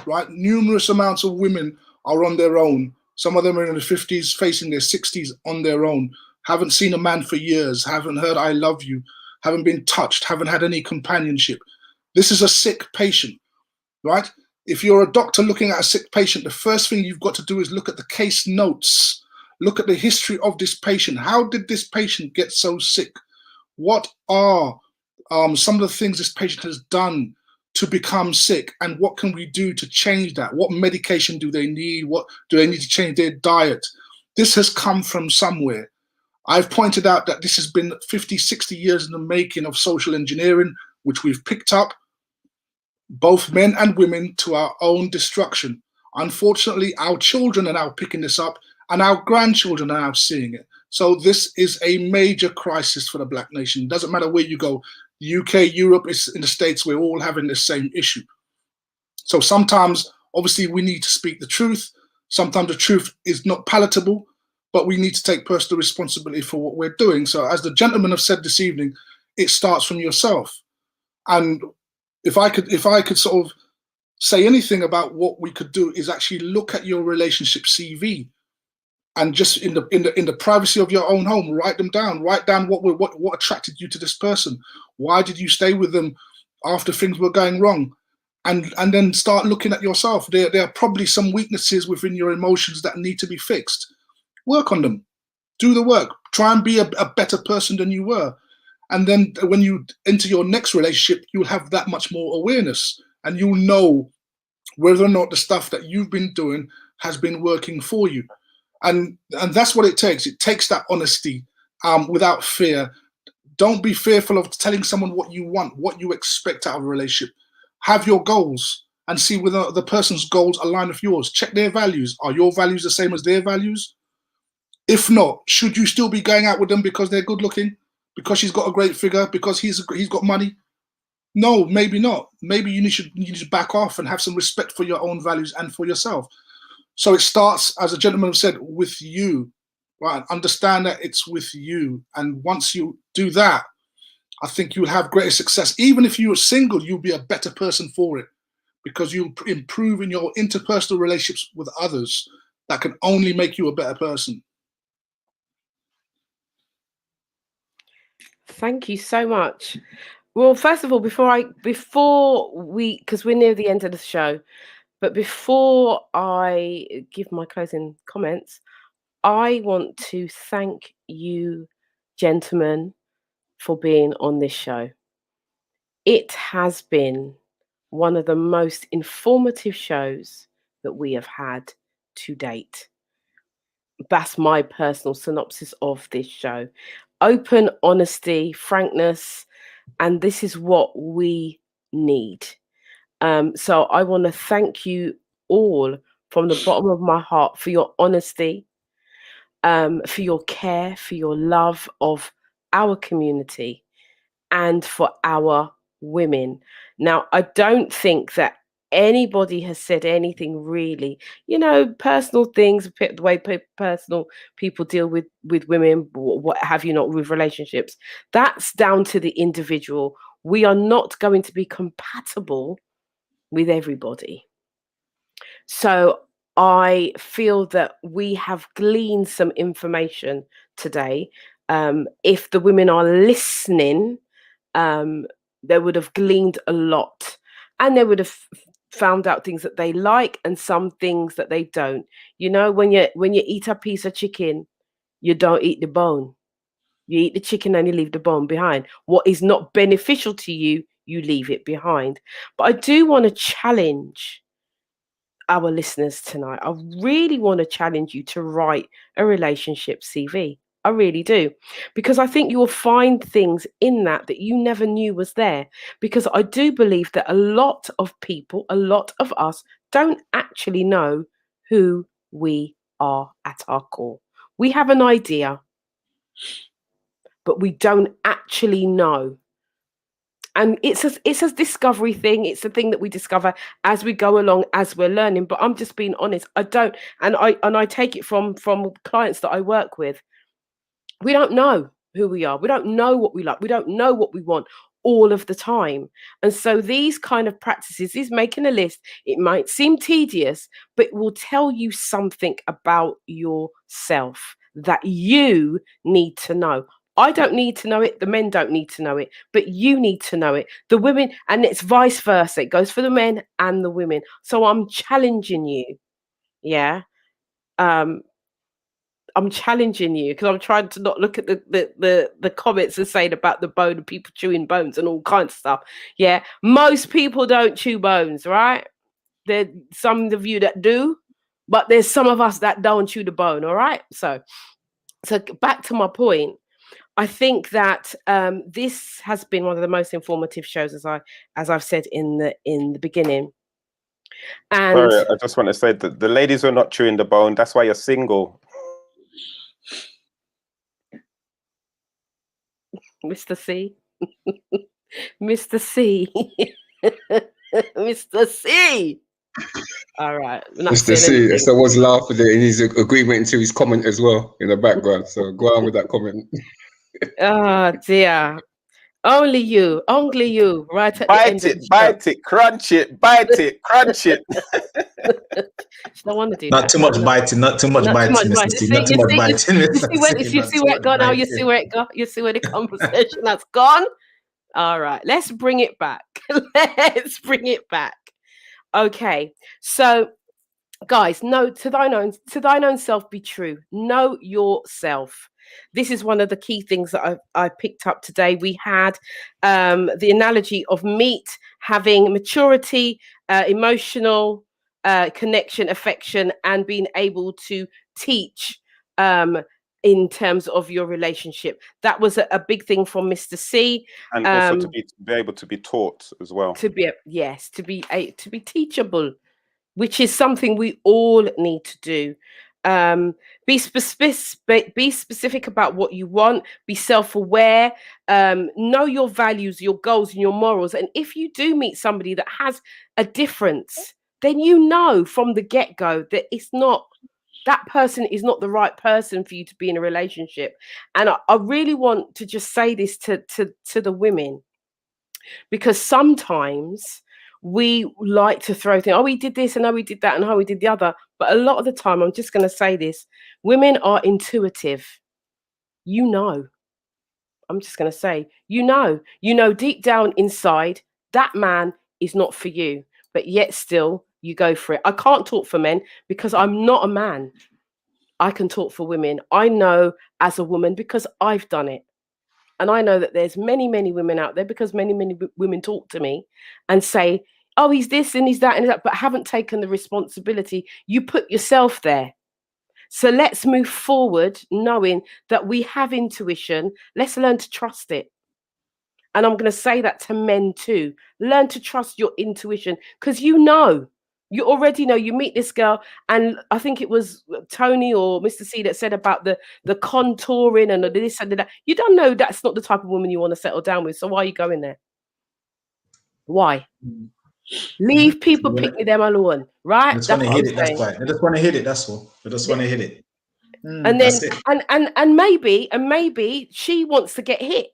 right? Numerous amounts of women are on their own. Some of them are in their 50s, facing their 60s on their own. Haven't seen a man for years, haven't heard I love you, haven't been touched, haven't had any companionship. This is a sick patient, right? If you're a doctor looking at a sick patient, the first thing you've got to do is look at the case notes. Look at the history of this patient. How did this patient get so sick? What are some of the things this patient has done to become sick, and what can we do to change that? What medication do they need? What do they need to change their diet? This has come from somewhere. I've pointed out that this has been 50, 60 years in the making of social engineering, which we've picked up, both men and women, to our own destruction. Unfortunately, our children are now picking this up, and our grandchildren are now seeing it. So this is a major crisis for the Black nation. It doesn't matter where you go, UK, Europe, is in the States, we're all having the same issue. So sometimes, obviously, we need to speak the truth. Sometimes the truth is not palatable, but we need to take personal responsibility for what we're doing. So as the gentlemen have said this evening, it starts from yourself. And if I could sort of say anything about what we could do, is actually look at your relationship CV, and just in the privacy of your own home, write them down. Write down what attracted you to this person. Why did you stay with them after things were going wrong? And then start looking at yourself. There are probably some weaknesses within your emotions that need to be fixed. Work on them. Do the work. Try and be a better person than you were. And then when you enter your next relationship, you'll have that much more awareness, and you'll know whether or not the stuff that you've been doing has been working for you. And that's what it takes. It takes that honesty, without fear. Don't be fearful of telling someone what you want, what you expect out of a relationship. Have your goals and see whether the person's goals align with yours. Check their values. Are your values the same as their values? If not, should you still be going out with them because they're good looking? Because she's got a great figure? Because he's got money? No, maybe not. Maybe you need to back off and have some respect for your own values and for yourself. So it starts, as a gentleman said, with you, right? Understand that it's with you. And once you do that, I think you'll have greater success. Even if you were single, you'll be a better person for it, because you'll improve in your interpersonal relationships with others. That can only make you a better person. Thank you so much. Well, first of all, before we, because we're near the end of the show, but before I give my closing comments, I want to thank you, gentlemen, for being on this show. It has been one of the most informative shows that we have had to date. That's my personal synopsis of this show. Open honesty, frankness, and this is what we need. So I want to thank you all from the bottom of my heart for your honesty, for your care, for your love of our community, and for our women. Now, I don't think that anybody has said anything really, personal things, the way personal people deal with women, what have you not, with relationships. That's down to the individual. We are not going to be compatible with everybody. So I feel that we have gleaned some information today. If the women are listening, they would have gleaned a lot, and they would have found out things that they like and some things that they don't. When you eat a piece of chicken, you don't eat the bone. You eat the chicken and you leave the bone behind. What is not beneficial to you, you leave it behind. But I do want to challenge our listeners tonight. I really want to challenge you to write a relationship CV. I really do, because I think you will find things in that you never knew was there. Because I do believe that a lot of people, a lot of us, don't actually know who we are at our core. We have an idea, but we don't actually know. And it's a discovery thing. It's a thing that we discover as we go along, as we're learning. But I'm just being honest. I don't, and I take it from clients that I work with. We don't know who we are. We don't know what we like. We don't know what we want all of the time. And so these kind of practices, is making a list. It might seem tedious, but it will tell you something about yourself that you need to know. I don't need to know it. The men don't need to know it, but you need to know it. The women, and it's vice versa. It goes for the men and the women. So I'm challenging you. Yeah. I'm challenging you, because I'm trying to not look at the comments and saying about the bone and people chewing bones and all kinds of stuff. Yeah. Most people don't chew bones, right? There's some of you that do, but there's some of us that don't chew the bone. All right. So back to my point. I think that this has been one of the most informative shows, as I've said in the beginning. And Sorry, I just want to say that the ladies are not chewing the bone. That's why you're single. Mr. C, Mr. C, Mr. C. All right, we're not Mr. saying C, anything. someone's laughing in his agreement to his comment as well in the background. So go on with that comment. Oh dear. Only you, right at the Bite end of it, the show. bite it, crunch it, bite it, crunch it. She don't want to do Not that. too much biting, not too much Not too biting, much Mr. biting. C. Not too much biting. You see where it gone now. You see where it go. You see where the conversation has gone. All right, let's bring it back. Let's bring it back. Okay, so guys, know to thine own self be true. Know yourself. This is one of the key things that I picked up today. We had the analogy of meat having maturity, emotional connection, affection, and being able to teach in terms of your relationship. That was a big thing from Mr. C. And also to be able to be taught as well. To be teachable, which is something we all need to do. Be specific about what you want. Be self-aware. Know your values, your goals, and your morals. And if you do meet somebody that has a difference, then you know from the get-go that that person is not the right person for you to be in a relationship. And I really want to just say this to the women, because sometimes we like to throw things, oh, we did this and oh, we did that and oh, we did the other. But a lot of the time, I'm just going to say this, women are intuitive. I'm just going to say, deep down inside, that man is not for you, but yet still you go for it. I can't talk for men because I'm not a man. I can talk for women. I know as a woman because I've done it. And I know that there's many, many women out there, because many, many women talk to me and say, oh, he's this and he's that and that, but haven't taken the responsibility. You put yourself there. So let's move forward knowing that we have intuition. Let's learn to trust it. And I'm going to say that to men too. Learn to trust your intuition, because you already know. You meet this girl, and I think it was Tony or Mr. C that said about the contouring and the this and the that. You don't know that's not the type of woman you want to settle down with. So why are you going there? Why? Leave people pick me them alone, right? They just want to hit it. That's why. They just want to hit it. That's all. They just want to hit it. And then and maybe she wants to get hit.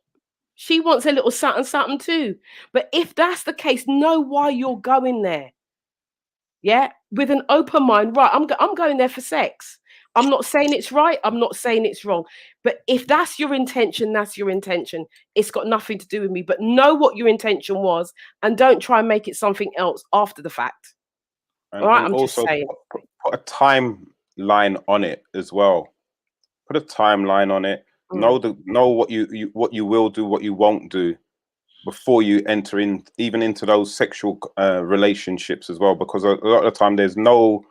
She wants a little something too. But if that's the case, know why you're going there. Yeah, with an open mind. Right, I'm going there for sex. I'm not saying it's right. I'm not saying it's wrong. But if that's your intention, that's your intention. It's got nothing to do with me. But know what your intention was, and don't try and make it something else after the fact. And, all right, and I'm also just saying. Put a timeline on it as well. Put a timeline on it. Know what you will do, what you won't do, before you enter into those sexual relationships as well, because a lot of the time there's no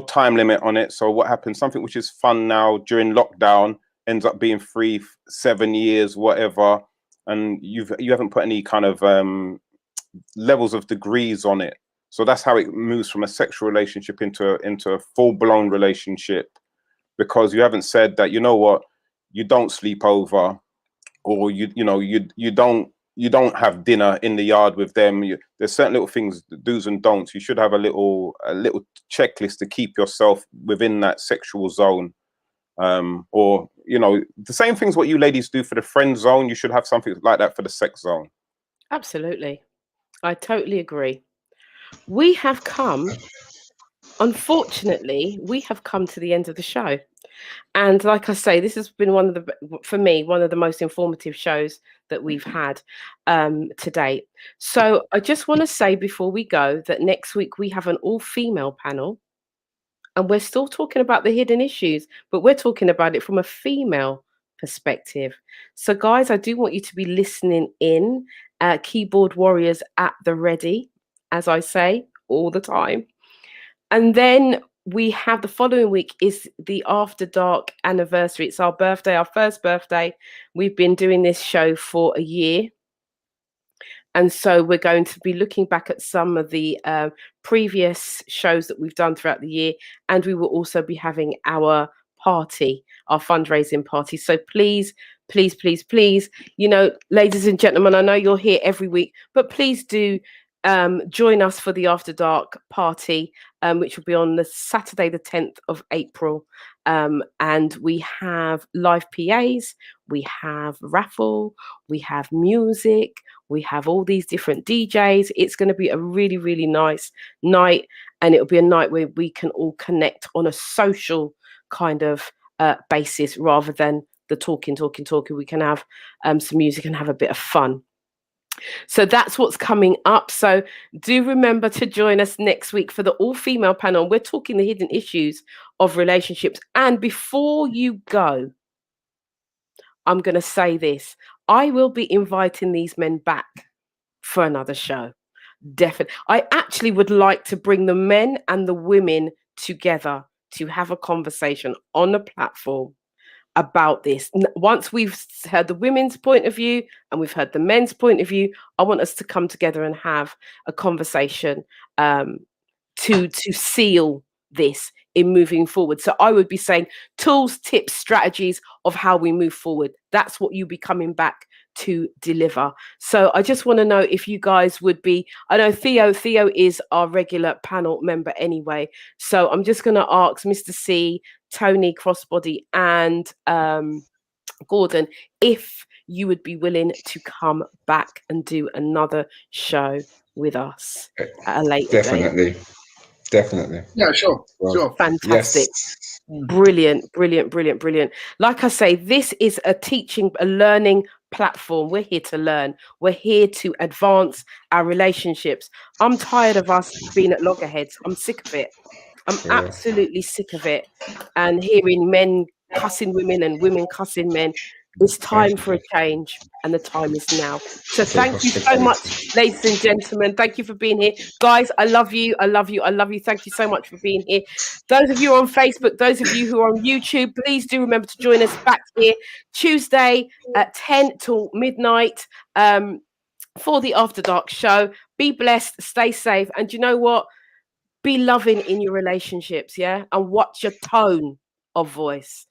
time limit on it. So what happens, something which is fun now during lockdown ends up being 3-7 years, whatever, and you haven't put any kind of levels of degrees on it. So that's how it moves from a sexual relationship into a full-blown relationship, because you haven't said that, you know what, you don't sleep over, or you don't have dinner in the yard with them. There's certain little things, do's and don'ts. You should have a little checklist to keep yourself within that sexual zone. Or the same things what you ladies do for the friend zone, you should have something like that for the sex zone. Absolutely. I totally agree. Unfortunately, we have come to the end of the show. And like I say, this has been for me, one of the most informative shows that we've had to date. So I just want to say before we go that next week we have an all-female panel, and we're still talking about the hidden issues, but we're talking about it from a female perspective. So guys, I do want you to be listening in, keyboard warriors at the ready, as I say all the time. And then we have the following week is the After Dark anniversary. It's our birthday, our first birthday. We've been doing this show for a year. And so we're going to be looking back at some of the previous shows that we've done throughout the year. And we will also be having our party, our fundraising party. So please, please, please, please, you know, ladies and gentlemen, I know you're here every week, but please do join us for the After Dark party, which will be on the Saturday, the 10th of April. And we have live PAs, we have raffle, we have music, we have all these different DJs. It's going to be a really, really nice night. And it'll be a night where we can all connect on a social kind of basis rather than the talking. We can have some music and have a bit of fun. So that's what's coming up. So do remember to join us next week for the all-female panel. We're talking the hidden issues of relationships. And before you go, I'm going to say this. I will be inviting these men back for another show. Definitely. I actually would like to bring the men and the women together to have a conversation on a platform about this. Once we've heard the women's point of view and we've heard the men's point of view, I want us to come together and have a conversation to seal this in moving forward. So I would be saying tools, tips, strategies of how we move forward. That's what you'll be coming back to deliver. So I just want to know if you guys would be, I know Theo is our regular panel member anyway. So I'm just going to ask Mr. C, Tony, Crossbody and Gordon, if you would be willing to come back and do another show with us at a later date. Definitely. Yeah, sure. Fantastic. Yes. Brilliant. Like I say, this is a learning platform. We're here to learn. We're here to advance our relationships. I'm tired of us being at loggerheads. I'm sick of it. I'm absolutely sick of it. And hearing men cussing women and women cussing men. It's time for a change, and the time is now. So thank you so much, ladies and gentlemen. Thank you for being here. Guys, I love you. Thank you so much for being here. Those of you on Facebook, those of you who are on YouTube, please do remember to join us back here Tuesday at 10 till midnight for the After Dark show. Be blessed, stay safe, and you know what? Be loving in your relationships, yeah? And watch your tone of voice.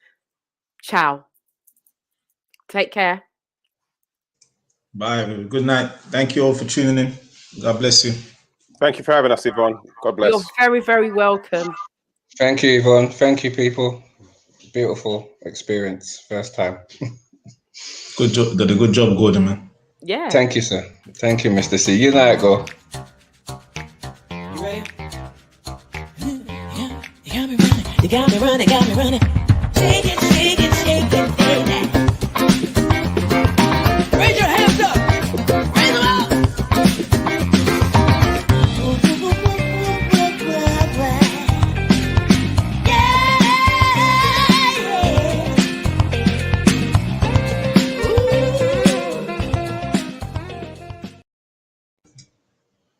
Ciao. Take care. Bye. Good night. Thank you all for tuning in. God bless you. Thank you for having us, Yvonne. God bless. You're very, very welcome. Thank you, Yvonne. Thank you, people. Beautiful experience. First time. Good job. Did a good job, Gordon, man. Yeah. Thank you, sir. Thank you, Mr. C. You know how it go. You ready? You got me running. Shake it, shake it, shake it.